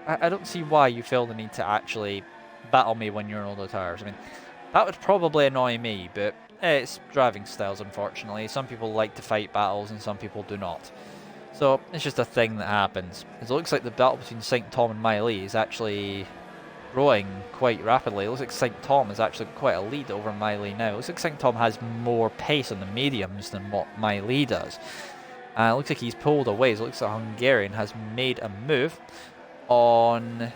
I don't see why you feel the need to actually battle me when you're on older tires. I mean, that would probably annoy me, but it's driving styles, unfortunately. Some people like to fight battles and some people do not. So it's just a thing that happens. It looks like the battle between St. Tom and Miley is actually growing quite rapidly. It looks like St. Tom is actually quite a lead over Miley now. It looks like St. Tom has more pace on the mediums than what Miley does. And it looks like he's pulled away. It looks like Hungarian has made a move on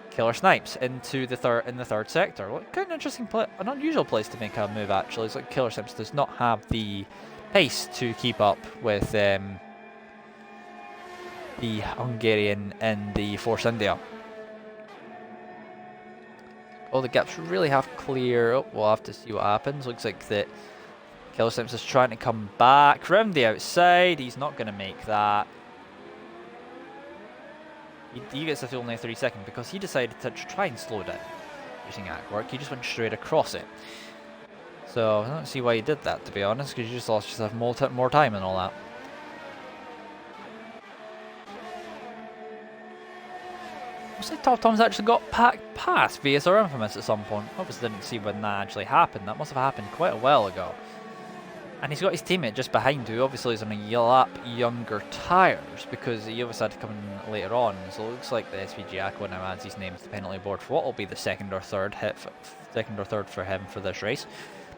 Killer Snipes into the third sector. What kind of interesting an unusual place to make a move actually. It's like Killer Snipes does not have the pace to keep up with the Hungarian and the Force India. Oh, the gaps really have clear. Oh, we'll have to see what happens. Looks like that Killer Snipes is trying to come back round the outside. He's not going to make that. He gets the fuel in 30 seconds because he decided to try and slow down using Aquark. He just went straight across it. So I don't see why he did that, to be honest, because you just lost yourself more time and all that. Looks like Top Tom's actually got past VSR Infamous at some point. Obviously didn't see when that actually happened. That must have happened quite a while ago. And he's got his teammate just behind, who obviously is on a lap younger tyres, because he obviously had to come in later on. So it looks like the SVG Aqua now adds his name to the penalty board for what will be the second or third for him for this race.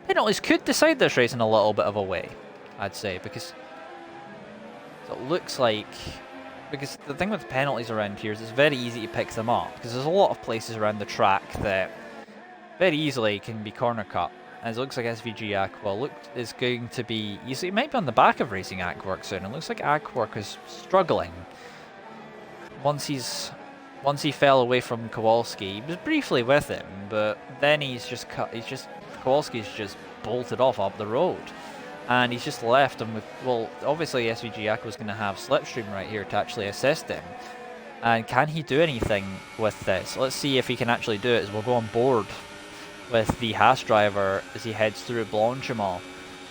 Penalties could decide this race in a little bit of a way, I'd say, because it looks like... Because the thing with penalties around here is it's very easy to pick them up, because there's a lot of places around the track that very easily can be corner cut. And it looks like SVG Aqua is going to be easy. It might be on the back of Racing Aquark soon. It looks like Aquark is struggling. Once he fell away from Kowalski, he was briefly with him, but then Kowalski's just bolted off up the road. And he's just left him with, well, obviously SVG Aqua's going to have Slipstream right here to actually assist him. And can he do anything with this? Let's see if he can actually do it as we'll go on board with the Haas driver as he heads through Blanchimont.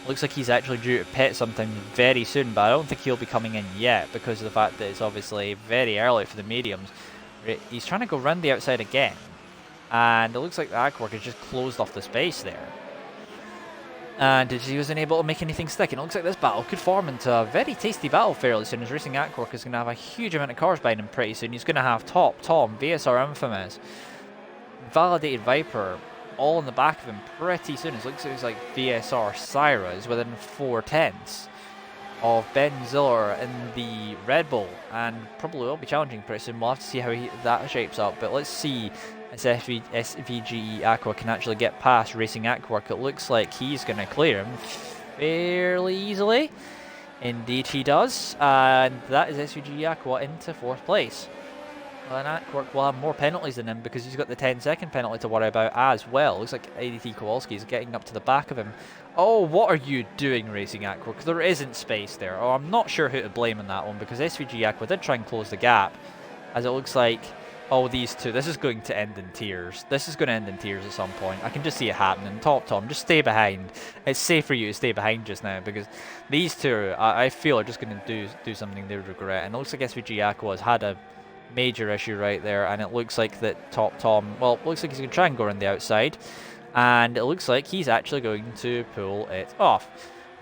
Looks like he's actually due to pit sometime very soon, but I don't think he'll be coming in yet because of the fact that it's obviously very early for the mediums. He's trying to go round the outside again, and it looks like the Aquark has just closed off the space there. And he wasn't able to make anything stick. And it looks like this battle could form into a very tasty battle fairly soon, as Racing Aquark is going to have a huge amount of cars behind him pretty soon. He's going to have Top Tom, VSR Infamous, Validated Viper, all in the back of him pretty soon. It looks like VSR Syra is within 4/10 of Ben Ziller in the Red Bull, and probably will be challenging pretty soon. We'll have to see how that shapes up, but let's see as SVG Aqua can actually get past Racing Aquark. It looks like he's going to clear him fairly easily. Indeed he does, and that is SVG Aqua into 4th place. Well, and Aquark will have more penalties than him because he's got the 10-second penalty to worry about as well. Looks like ADT Kowalski is getting up to the back of him. Oh, what are you doing, Racing Aquark? There isn't space there. Oh, I'm not sure who to blame on that one because SVG Aqua did try and close the gap, as it looks like, oh, these two, this is going to end in tears. This is going to end in tears at some point. I can just see it happening. Top Tom, just stay behind. It's safe for you to stay behind just now because these two, I feel, are just going to do something they regret. And it looks like SVG Aqua has had a major issue right there, and it looks like that Top Tom, well, it looks like he's going to try and go around the outside, and it looks like he's actually going to pull it off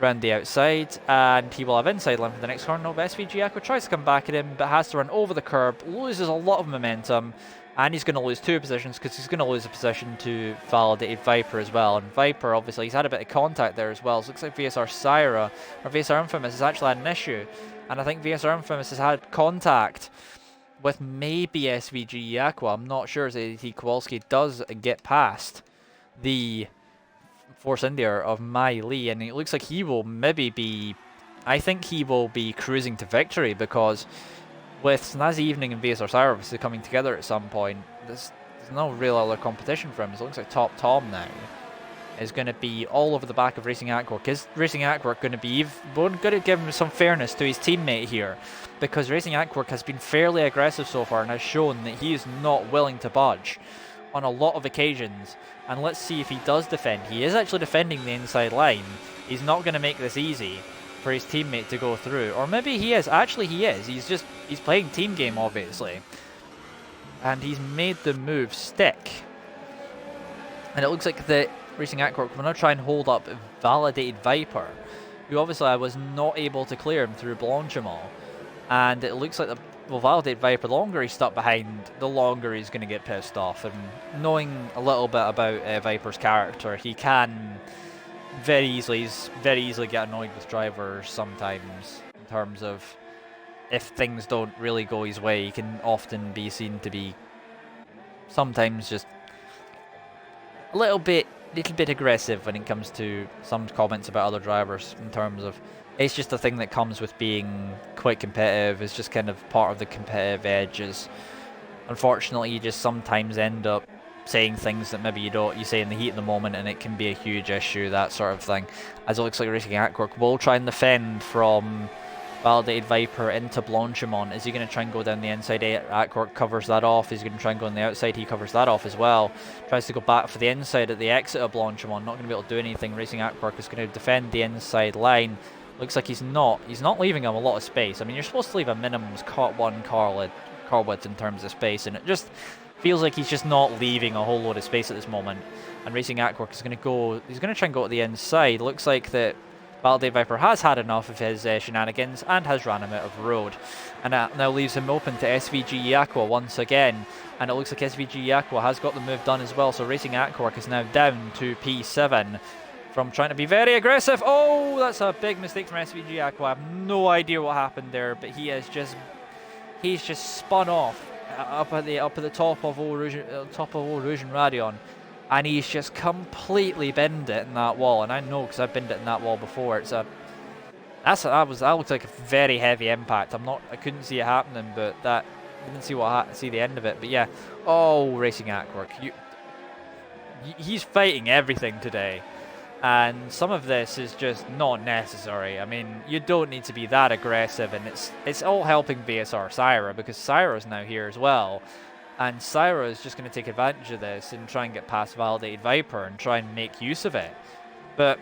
around the outside, and he will have inside line for the next corner. No, but SVG Aqua tries to come back at him, but has to run over the curb, loses a lot of momentum, And he's going to lose 2 positions because he's going to lose a position to Validated Viper as well. And Viper, obviously, he's had a bit of contact there as well. So it looks like VSR Syra, or VSR Infamous, has actually had an issue. And I think VSR Infamous has had contact with maybe SVG Aqua. I'm not sure as ADT Kowalski does get past the Force India of Mai Lee. And it looks like he will maybe be... I think he will be cruising to victory because... with Snazzy Evening and VSR Syra coming together at some point, there's no real other competition for him. It looks like Top Tom now is going to be all over the back of Racing Aquark. Is Racing Aquark going to be... we're going to give him some fairness to his teammate here, because Racing Aquark has been fairly aggressive so far and has shown that he is not willing to budge on a lot of occasions. And let's see if he does defend. He is actually defending the inside line. He's not going to make this easy for his teammate to go through. Or maybe he is. Actually, he is. He's playing team game, obviously. And he's made the move stick. And it looks like the Racing Aquark will now try and hold up Validated Viper, who obviously I was not able to clear him through Blanchimont. And it looks like the Validated Viper, the longer he's stuck behind, the longer he's going to get pissed off. And knowing a little bit about Viper's character, he can very easily get annoyed with drivers sometimes, in terms of if things don't really go his way. He can often be seen to be sometimes just a little bit aggressive when it comes to some comments about other drivers, in terms of it's just a thing that comes with being quite competitive. It's just kind of part of the competitive edges. Unfortunately, you just sometimes end up saying things that maybe you say in the heat of the moment, and it can be a huge issue, that sort of thing. As it looks like Racing Aquark will try and defend from Validated Viper into Blanchimont. Is he going to try and go down the inside? Aquark covers that off. He's going to try and go on the outside. He covers that off as well. Tries to go back for the inside at the exit of Blanchimont. Not going to be able to do anything. Racing Aquark is going to defend the inside line. Looks like he's not leaving him a lot of space. I mean, you're supposed to leave a minimum one car width in terms of space, and it just feels like he's just not leaving a whole load of space at this moment. And Racing Aquark is going to go... he's going to try and go to the inside. Looks like that Validated Viper has had enough of his shenanigans and has ran him out of road. And that now leaves him open to SVG Aqua once again. And it looks like SVG Aqua has got the move done as well. So Racing Aquark is now down to P7 from trying to be very aggressive. Oh, that's a big mistake from SVG Aqua. I have no idea what happened there, but he's just spun off up at the top of Old Rouge and Radion, and he's just completely binned it in that wall. And I know, because I've binned it in that wall before. That looked like a very heavy impact. I couldn't see it happening, but I didn't see the end of it. But yeah, oh, Racing Aquark, he's fighting everything today. And some of this is just not necessary. I mean, you don't need to be that aggressive, and it's all helping VSR Syra, because Syra's now here as well. And Syra is just going to take advantage of this and try and get past Validated Viper and try and make use of it. But,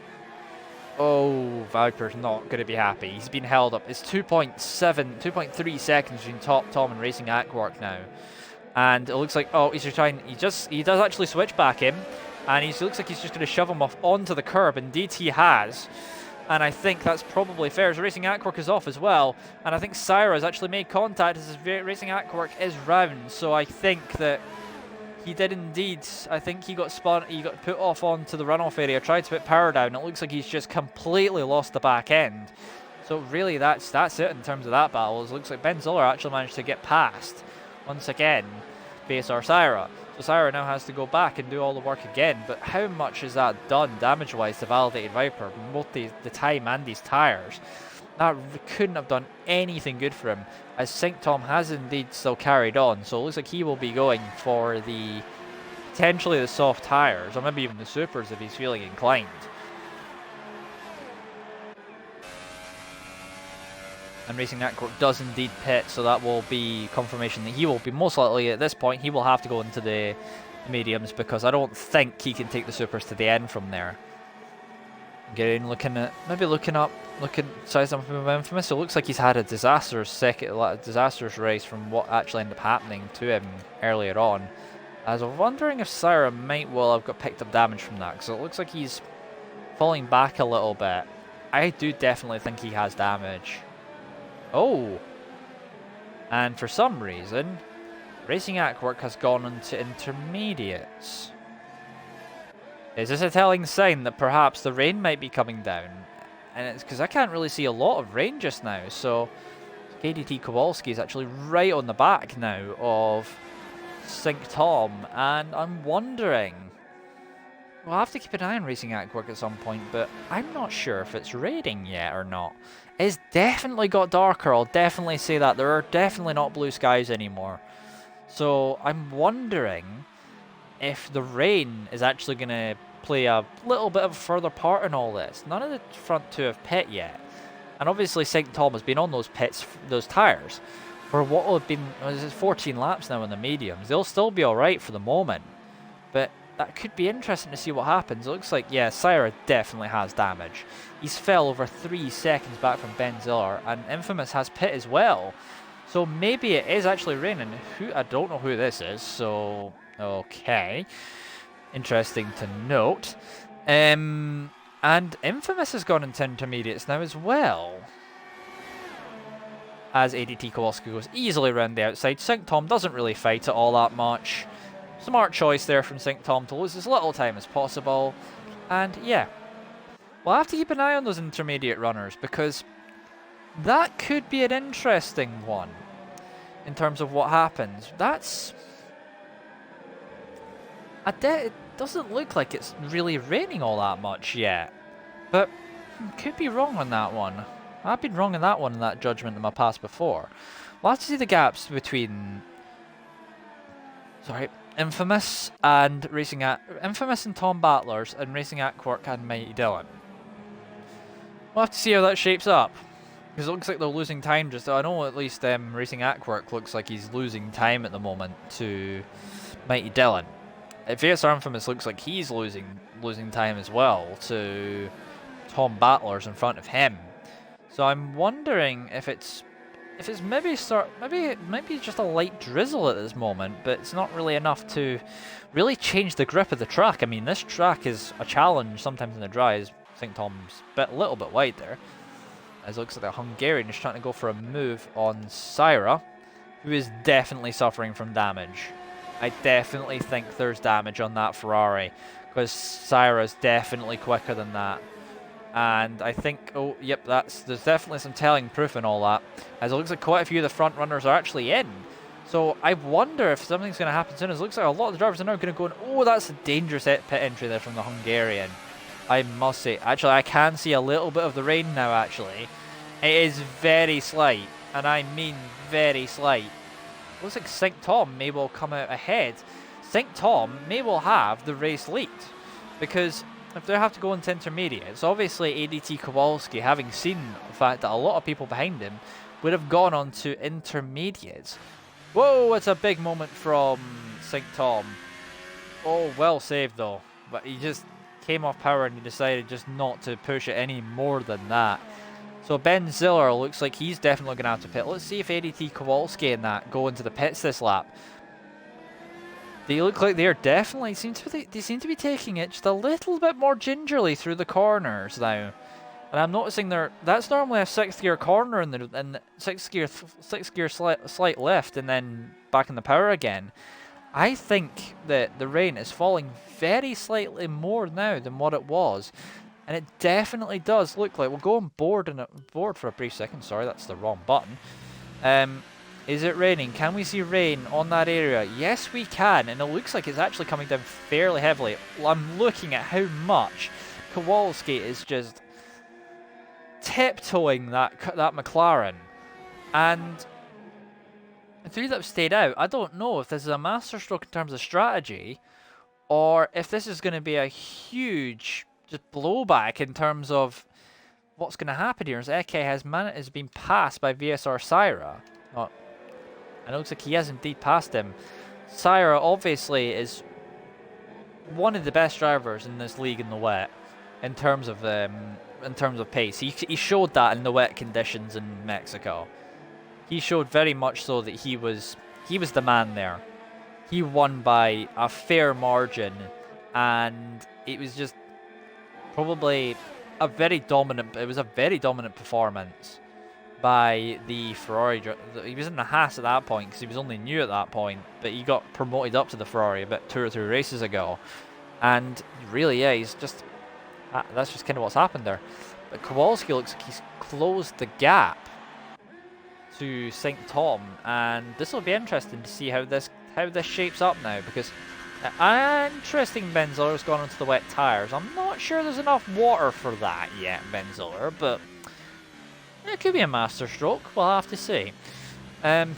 oh, Viper's not going to be happy. He's been held up. It's 2.3 seconds between Top Tom and Racing Aquark now. And it looks like, oh, he does actually switch back in. And he looks like he's just going to shove him off onto the curb. Indeed he has. And I think that's probably fair, as Racing Aquark is off as well. And I think Syra has actually made contact as Racing Aquark is round. So I think that he did indeed. I think he got put off onto the runoff area, tried to put power down. It looks like he's just completely lost the back end. So really that's it in terms of that battle. It looks like Ben Zoller actually managed to get past, once again, VSR Syra. So Syra now has to go back and do all the work again. But how much is that done damage-wise to Validated Viper, both the time and these tyres? That couldn't have done anything good for him, as St. Tom has indeed still carried on. So it looks like he will be going for potentially the soft tyres, or maybe even the supers if he's feeling inclined. And Racing Aquark does indeed pit, so that will be confirmation that he will be, most likely at this point, he will have to go into the mediums, because I don't think he can take the supers to the end from there. Again, looking size up of Infamous, it looks like he's had a disastrous race from what actually ended up happening to him earlier on. As I'm wondering if Syra might well have got picked up damage from that, because it looks like he's falling back a little bit. I do definitely think he has damage. Oh, and for some reason, Racing Aquark has gone into intermediates. Is this a telling sign that perhaps the rain might be coming down? And it's because I can't really see a lot of rain just now, so KDT Kowalski is actually right on the back now of St. Tom, and I'm wondering... We'll have to keep an eye on Racing Aquark at some point, but I'm not sure if it's raining yet or not. It's definitely got darker, I'll definitely say that. There are definitely not blue skies anymore. So I'm wondering if the rain is actually going to play a little bit of a further part in all this. None of the front two have pit yet. And obviously St. Tom has been on those pits, those tyres, for what will have been 14 laps now on the mediums. They'll still be alright for the moment. But that could be interesting to see what happens. It looks like, yeah, Syra definitely has damage. He's fell over 3 seconds back from Ben Ziller, and Infamous has pit as well. So maybe it is actually raining. I don't know who this is, so okay. Interesting to note. And Infamous has gone into intermediates now as well. As ADT Kowalski goes easily around the outside. St. Tom doesn't really fight it all that much. Smart choice there from St. Tom to lose as little time as possible. And yeah, we'll have to keep an eye on those intermediate runners, because that could be an interesting one in terms of what happens. That's... it doesn't look like it's really raining all that much yet. But could be wrong on that one. I've been wrong on that one in that judgment in my past before. We'll have to see the gaps between... Infamous and Infamous and Tom Battlers and Racing Aquark and Mighty Dylan. We'll have to see how that shapes up, because it looks like they're losing time. I know at least Racing Aquark looks like he's losing time at the moment to Mighty Dylan. VSR Infamous looks like he's losing time as well to Tom Battlers in front of him. So I'm wondering if it's maybe it might be just a light drizzle at this moment, but it's not really enough to really change the grip of the track. I mean, this track is a challenge sometimes in the dry, as St. Tom's a little bit wide there. As it looks like the Hungarian is trying to go for a move on Syra, who is definitely suffering from damage. I definitely think there's damage on that Ferrari, because Syra's definitely quicker than that. And I think, oh, yep, there's definitely some telling proof in all that, as it looks like quite a few of the front runners are actually in. So I wonder if something's going to happen soon. It looks like a lot of the drivers are now going to go, oh, that's a dangerous pit entry there from the Hungarian. I must say, actually, I can see a little bit of the rain now, actually. It is very slight, and I mean very slight. Looks like St. Tom may well come out ahead. St. Tom may well have the race lead, because if they have to go into intermediates, obviously ADT Kowalski, having seen the fact that a lot of people behind him would have gone on to intermediates. Whoa, it's a big moment from St. Tom. Oh, well saved though. But he just came off power and he decided just not to push it any more than that. So Ben Ziller looks like he's definitely going to have to pit. Let's see if ADT Kowalski and that go into the pits this lap. They look like they're definitely they seem to be taking it just a little bit more gingerly through the corners now. And I'm noticing that's normally a 6th gear corner and 6th gear slight lift and then back in the power again. I think that the rain is falling very slightly more now than what it was. And it definitely does look like, we'll go on board for a brief second. Sorry, that's the wrong button. Is it raining? Can we see rain on that area? Yes, we can, and it looks like it's actually coming down fairly heavily. I'm looking at how much Kowalski is just tiptoeing that McLaren, and the three that have stayed out, I don't know if this is a masterstroke in terms of strategy, or if this is going to be a huge just blowback in terms of what's going to happen here. As Eke has been passed by VSR Syra. And it looks like he has indeed passed him. Syra obviously is one of the best drivers in this league in the wet, in terms of pace. He showed that in the wet conditions in Mexico. He showed very much so that he was the man there. He won by a fair margin, and it was just probably a very dominant performance by the Ferrari. He was in the Haas at that point because he was only new at that point, but he got promoted up to the Ferrari about 2 or 3 races ago. And really, yeah, he's just... that's just kind of what's happened there. But Kowalski looks like he's closed the gap to St. Tom, and this will be interesting to see how this shapes up now, because interesting Benziller's gone onto the wet tyres. I'm not sure there's enough water for that yet, Benziller, but it could be a master stroke, we'll have to see.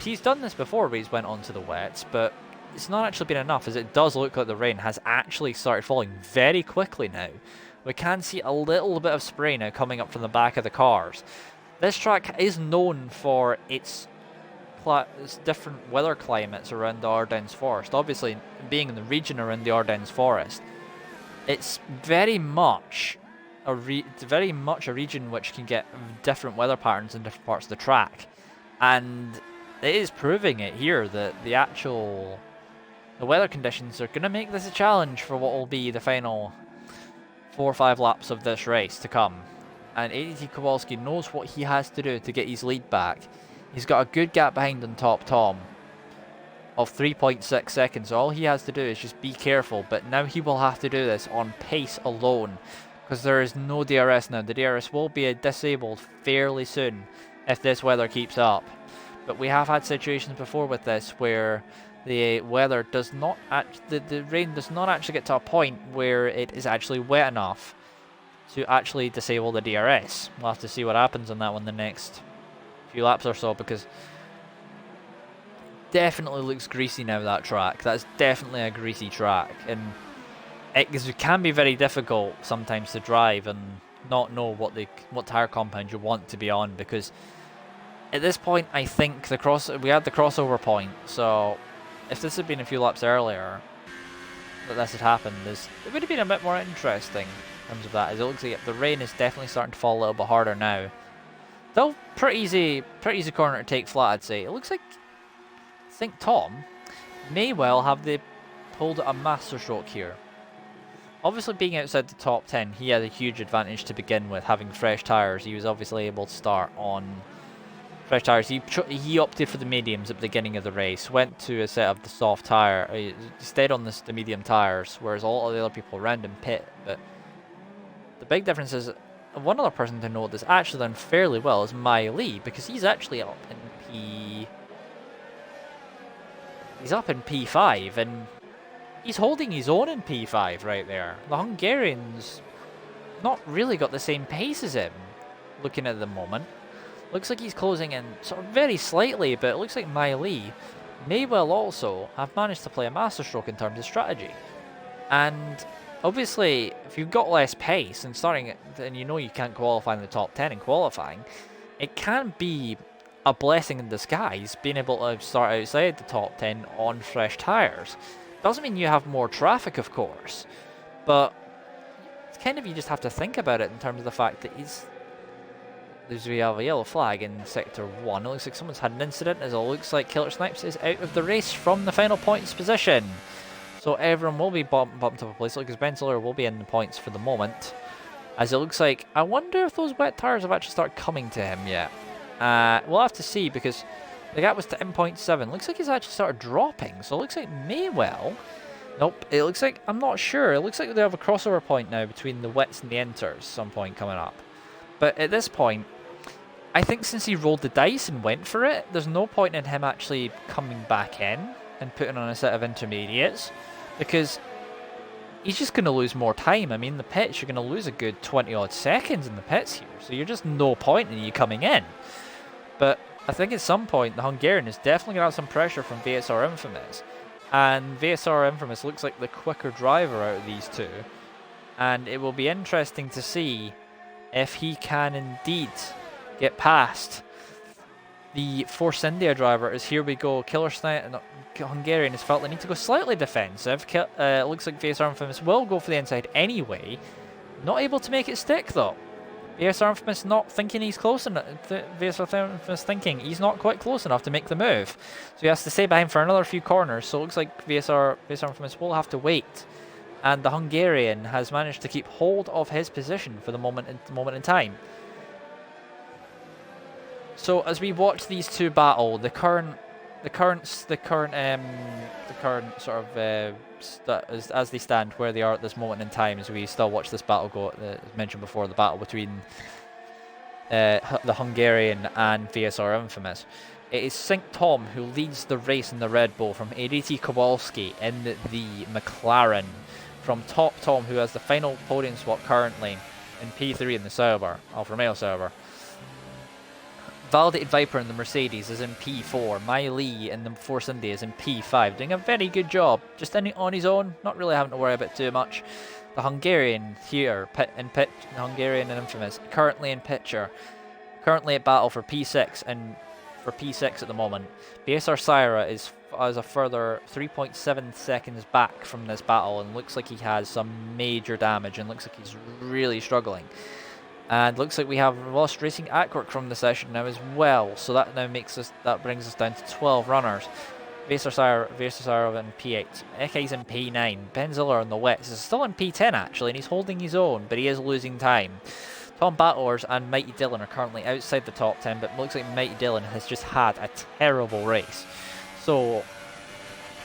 He's done this before where he's went onto the wets, but it's not actually been enough, as it does look like the rain has actually started falling very quickly now. We can see a little bit of spray now coming up from the back of the cars. This track is known for its different weather climates around the Ardennes Forest. Obviously, being in the region around the Ardennes Forest, it's very much a region which can get different weather patterns in different parts of the track, and it is proving it here that the weather conditions are going to make this a challenge for what will be the final 4 or 5 laps of this race to come. And ADT Kowalski knows what he has to do to get his lead back. He's got a good gap behind on top Tom of 3.6 seconds. All he has to do is just be careful, but now he will have to do this on pace alone, because there is no DRS now. The DRS will be disabled fairly soon if this weather keeps up. But we have had situations before with this where the weather does not the rain does not actually get to a point where it is actually wet enough to actually disable the DRS. We'll have to see what happens on that one the next few laps or so, because it definitely looks greasy now, that track. That's definitely a greasy track, and it can be very difficult sometimes to drive and not know what tyre compound you want to be on, because at this point I think we had the crossover point, so if this had been a few laps earlier that this had happened, it would have been a bit more interesting in terms of that, as it looks like the rain is definitely starting to fall a little bit harder now. Still pretty easy corner to take flat, I'd say. It looks like St. Tom may well have pulled a master stroke here. Obviously, being outside the top 10, he had a huge advantage to begin with, having fresh tyres. He was obviously able to start on fresh tyres. He opted for the mediums at the beginning of the race, went to a set of the soft tyre. He stayed on the medium tyres, whereas all of the other people around him pit. But the big difference is, one other person to note that's actually done fairly well is Mai Lee, because he's actually up in P5, and he's holding his own in P5 right there. The Hungarian's not really got the same pace as him, looking at the moment. Looks like he's closing in sort of very slightly, but it looks like Mai Lee may well also have managed to play a masterstroke in terms of strategy. And obviously, if you've got less pace and you know you can't qualify in the top 10 in qualifying, it can be a blessing in disguise being able to start outside the top 10 on fresh tyres. Doesn't mean you have more traffic, of course, but it's kind of, you just have to think about it in terms of the fact that we have a yellow flag in sector 1. It looks like someone's had an incident, as it looks like Killer Snipes is out of the race from the final points position. So everyone will be bumped up a place, because Benziller will be in the points for the moment. As it looks like, I wonder if those wet tyres have actually started coming to him yet. We'll have to see, because the gap was to M.7. Looks like he's actually started dropping, so it looks like Maywell. Nope, it looks like, I'm not sure. It looks like they have a crossover point now between the wets and the enters, some point coming up. But at this point, I think since he rolled the dice and went for it, there's no point in him actually coming back in and putting on a set of intermediates, because he's just going to lose more time. I mean, the pits, you're going to lose a good 20 odd seconds in the pits here, so you're just no point in you coming in. But I think at some point the Hungarian is definitely going to have some pressure from VSR Infamous, and VSR Infamous looks like the quicker driver out of these two, and it will be interesting to see if he can indeed get past the Force India driver. As here we go, Killer Snipe, Hungarian has felt they need to go slightly defensive. Looks like VSR Infamous will go for the inside anyway. Not able to make it stick though. VSR Infamous not thinking he's close enough. VSR Infamous thinking he's not quite close enough to make the move. So he has to stay behind for another few corners. So it looks like VSR Infamous will have to wait. And the Hungarian has managed to keep hold of his position for the moment in time. So as we watch these two battle, the current sort of as they stand where they are at this moment in time, as we still watch this battle go, as mentioned before, the battle between the Hungarian and VSR Infamous. It is St. Tom who leads the race in the Red Bull from ADT Kowalski in the McLaren. From Top Tom, who has the final podium spot currently in P3 in the Sauber, Alfa Romeo Sauber. Validated Viper in the Mercedes is in P4. Miley in the Force India is in P5, doing a very good job. Just on his own, not really having to worry about too much. The Hungarian here, Hungarian and Infamous, currently in picture. Currently at battle for P6 and for P6 at the moment. BSR Syra is a further 3.7 seconds back from this battle and looks like he has some major damage and looks like he's really struggling. And looks like we have Lost Racing Ackwork from the session now as well, so that now brings us down to 12 runners. Vaser Syra in P8, Eke's in P9, Benzilla on the wets is still in P10 actually, and he's holding his own, but he is losing time. Tom Battlers and Mighty Dylan are currently outside the top 10, but it looks like Mighty Dylan has just had a terrible race. So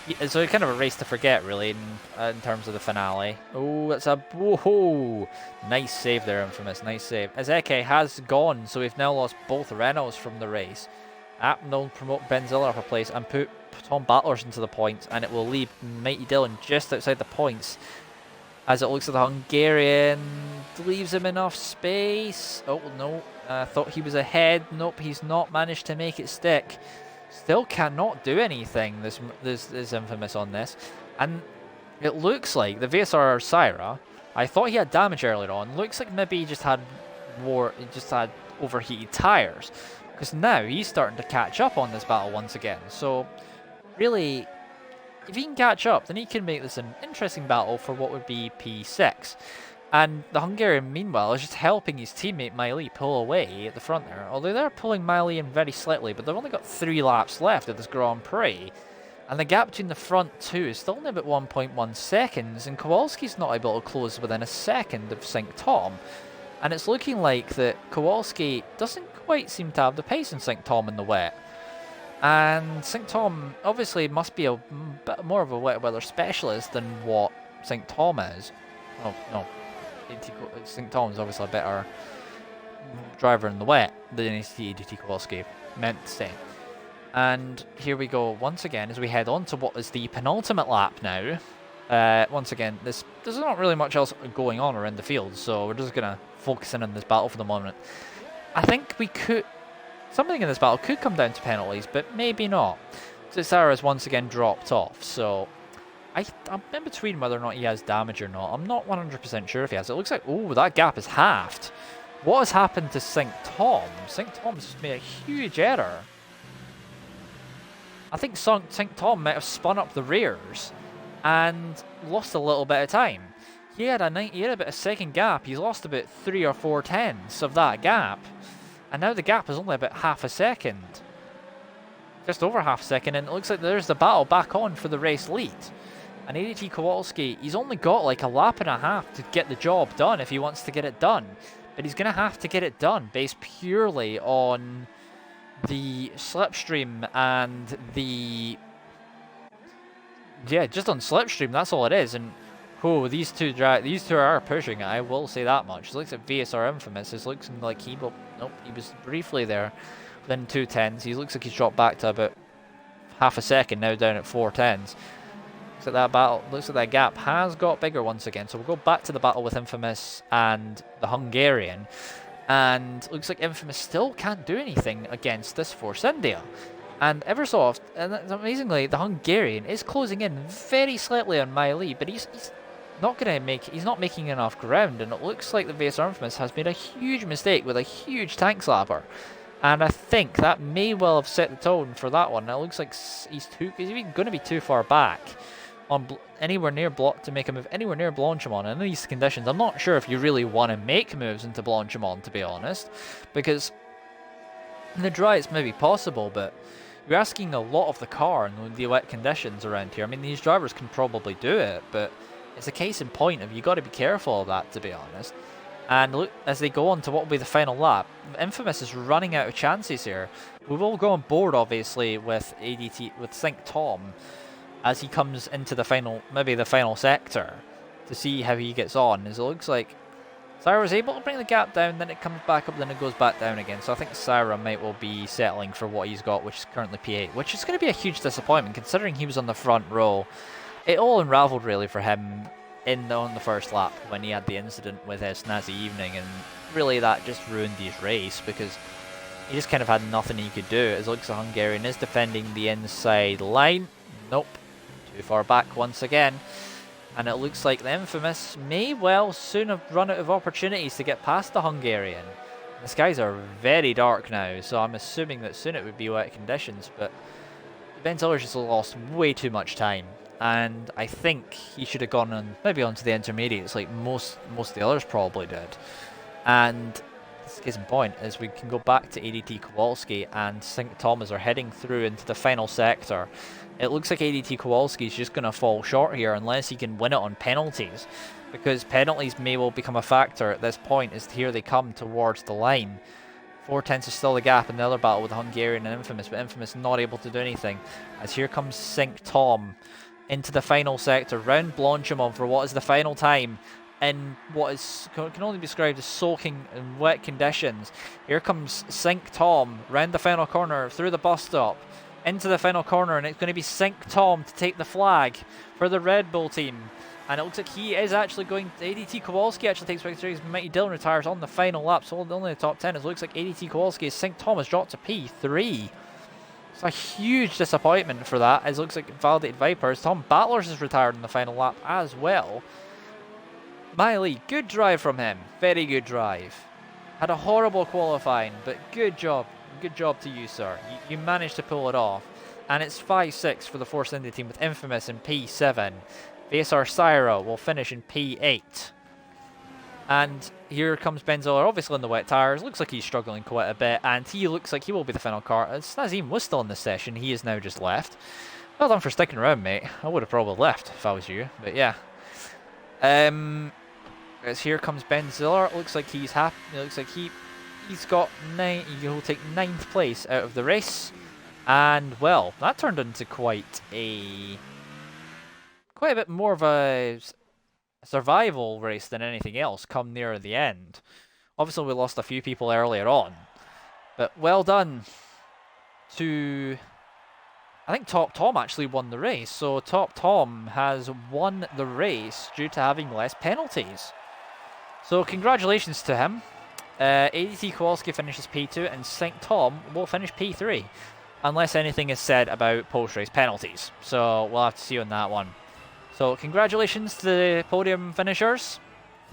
it's kind of a race to forget, really, in terms of the finale. Oh, that's a... Whoa! Nice save there, Infamous. Nice save. As Eke has gone, so we've now lost both Renaults from the race. App will promote Benzilla for place and put Tom Battlers into the points, and it will leave Mighty Dylan just outside the points. As it looks like the Hungarian leaves him enough space. Oh, no. I thought he was ahead. Nope, he's not managed to make it stick. Still cannot do anything, this Infamous on this. And it looks like the VSR Syra, I thought he had damage earlier on. Looks like maybe he just had overheated tires. Because now he's starting to catch up on this battle once again. So, really, if he can catch up, then he can make this an interesting battle for what would be P6. And the Hungarian, meanwhile, is just helping his teammate Miley pull away at the front there. Although they're pulling Miley in very slightly, but they've only got 3 laps left of this Grand Prix. And the gap between the front two is still only about 1.1 seconds, and Kowalski's not able to close within a second of St. Tom. And it's looking like that Kowalski doesn't quite seem to have the pace in St. Tom in the wet. And St. Tom obviously must be a bit more of a wet weather specialist than what St. Tom is. Oh, no. St. Tom's obviously a better driver in the wet than ADT Kowalski, meant to say. And here we go once again as we head on to what is the penultimate lap now. Once again, there's not really much else going on around the field, so we're just going to focus in on this battle for the moment. I think something in this battle could come down to penalties, but maybe not. Sarah has once again dropped off, so I'm in between whether or not he has damage or not. I'm not 100% sure if he has. It looks like, oh, that gap is halved. What has happened to St. Tom? St. Tom's just made a huge error. I think St. Tom might have spun up the rears and lost a little bit of time. He had a bit of second gap. He's lost about 3 or 4 tenths of that gap. And now the gap is only about half a second. Just over half a second, and it looks like there's the battle back on for the race lead. And ADT Kowalski, he's only got like a lap and a half to get the job done if he wants to get it done. But he's going to have to get it done based purely on the slipstream and the... Yeah, just on slipstream, that's all it is. And oh, these two are pushing it, I will say that much. It looks like VSR Infamous. It looks like he was briefly there within 2 tenths. He looks like he's dropped back to about half a second now, down at 4 tenths. Looks like that gap has got bigger once again. So we'll go back to the battle with Infamous and the Hungarian. And looks like Infamous still can't do anything against this Force India. And Eversoft, and amazingly, the Hungarian is closing in very slightly on Miley, but he's not making enough ground. And it looks like the VSR Infamous has made a huge mistake with a huge tank slapper. And I think that may well have set the tone for that one. It looks like he's going to be too far back on anywhere near to make a move anywhere near Blanchimont. In these conditions, I'm not sure if you really want to make moves into Blanchimont, to be honest, because in the dry it's maybe possible, but you're asking a lot of the car in the wet conditions around here. I mean, these drivers can probably do it, but it's a case in point of you got to be careful of that, to be honest. And look, as they go on to what will be the final lap, Infamous is running out of chances here. We will go on board, obviously, with Sync Tom, as he comes into the final, maybe the final sector, to see how he gets on. As it looks like Syra's able to bring the gap down, then it comes back up, then it goes back down again. So I think Syra might well be settling for what he's got, which is currently P8, which is going to be a huge disappointment considering he was on the front row. It all unravelled really for him on the first lap when he had the incident with Snazzy Evening, and really that just ruined his race because he just kind of had nothing he could do. As it looks like Hungarian is defending the inside line. Nope, too far back once again. And it looks like the Infamous may well soon have run out of opportunities to get past the Hungarian. The skies are very dark now, so I'm assuming that soon it would be wet conditions, but Ben Ziller's just lost way too much time. And I think he should have gone on, maybe onto the intermediates like most of the others probably did. And this case in point is we can go back to ADT Kowalski and Sync Thomas are heading through into the final sector. It looks like ADT Kowalski is just going to fall short here unless he can win it on penalties, because penalties may well become a factor at this point as here they come towards the line. 4/10 is still the gap in the other battle with the Hungarian and Infamous, but Infamous not able to do anything as here comes Sync Tom into the final sector, round Blanchimov for what is the final time in what is can only be described as soaking and wet conditions. Here comes Sync Tom round the final corner through the bus stop into the final corner, and it's going to be Sync Tom to take the flag for the Red Bull team. And it looks like he is actually going. ADT Kowalski actually takes victory. Mighty Dylan retires on the final lap, so only the top 10. It looks like ADT Kowalski is Sync Tom has dropped to P3. It's a huge disappointment for that, as it looks like Validated Vipers. Tom Battlers is retired in the final lap as well. Miley, good drive from him. Very good drive. Had a horrible qualifying, but good job. Good job to you, sir. You managed to pull it off. And it's 5-6 for the Force India team with Infamous in P7. VSR Syro will finish in P8. And here comes Ben Ziller, obviously on the wet tyres. Looks like he's struggling quite a bit, and he looks like he will be the final car. Snazim was still in this session. He is now just left. Well done for sticking around, mate. I would have probably left if I was you, but yeah. As here comes Ben Ziller. It looks like he's happy. It looks like he's got 9. He'll take 9th place out of the race, and well, that turned into quite a bit more of a survival race than anything else come near the end. Obviously we lost a few people earlier on, but well done to, I think Top Tom actually won the race. So Top Tom has won the race due to having less penalties. So congratulations to him. ADT Kowalski finishes P2 and Sync Tom will finish P3 unless anything is said about post-race penalties. So we'll have to see on that one. So congratulations to the podium finishers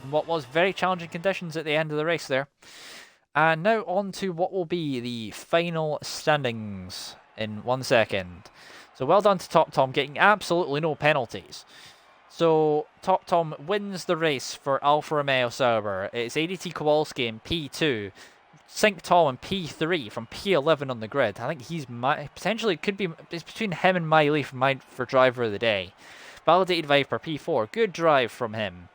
in what was very challenging conditions at the end of the race there. And now on to what will be the final standings in 1 second. So well done to Top Tom, getting absolutely no penalties. So Top Tom wins the race for Alfa Romeo Sauber. It's ADT Kowalski in P2. Sync Tom in P3 from P11 on the grid. I think he's potentially could be, it's between him and Miley for driver of the day. Validated Viper, P4. Good drive from him.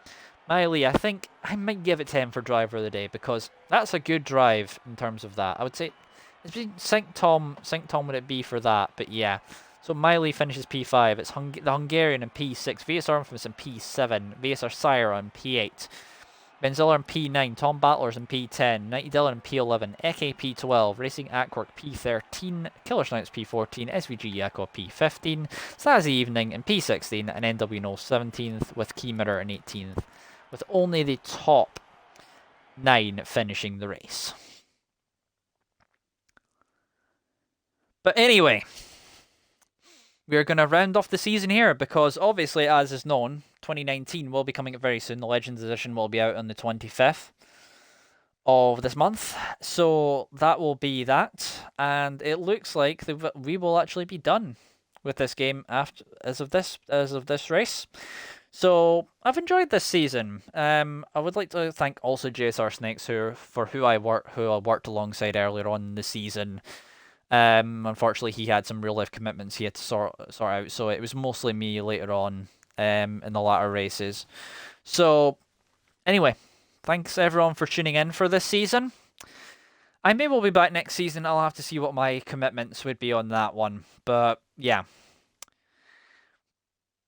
Miley, I think I might give it to him for driver of the day because that's a good drive in terms of that. I would say it's between Sync Tom would it be for that, but yeah. So Miley finishes P5. It's the Hungarian in P6. VSR Infamous in P7. VSR Syra in P8. Benzilla in P9. Tom Battlers in P10. Nighty Dylan in P11. Eke P12. Racing Aquark P13. Killer Snipes P14. SVG Yakko P15. Snazzy Evening in P16. And NW Null 17th with Key Mirror in 18th. With only the top 9 finishing the race. But anyway, we're going to round off the season here because obviously, as is known, 2019 will be coming up very soon. The Legends Edition will be out on the 25th of this month. So that will be that. And it looks like we will actually be done with this game as of this race. So I've enjoyed this season. I would like to thank also JSR Snakes who I worked alongside earlier on in the season. Unfortunately, he had some real life commitments he had to sort out, so it was mostly me later on in the latter races. So anyway, thanks everyone for tuning in for this season. I may well be back next season. I'll have to see what my commitments would be on that one. But yeah.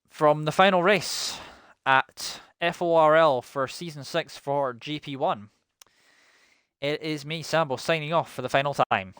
From the final race at FORL for Season 6 for GP1, it is me, Sambo, signing off for the final time.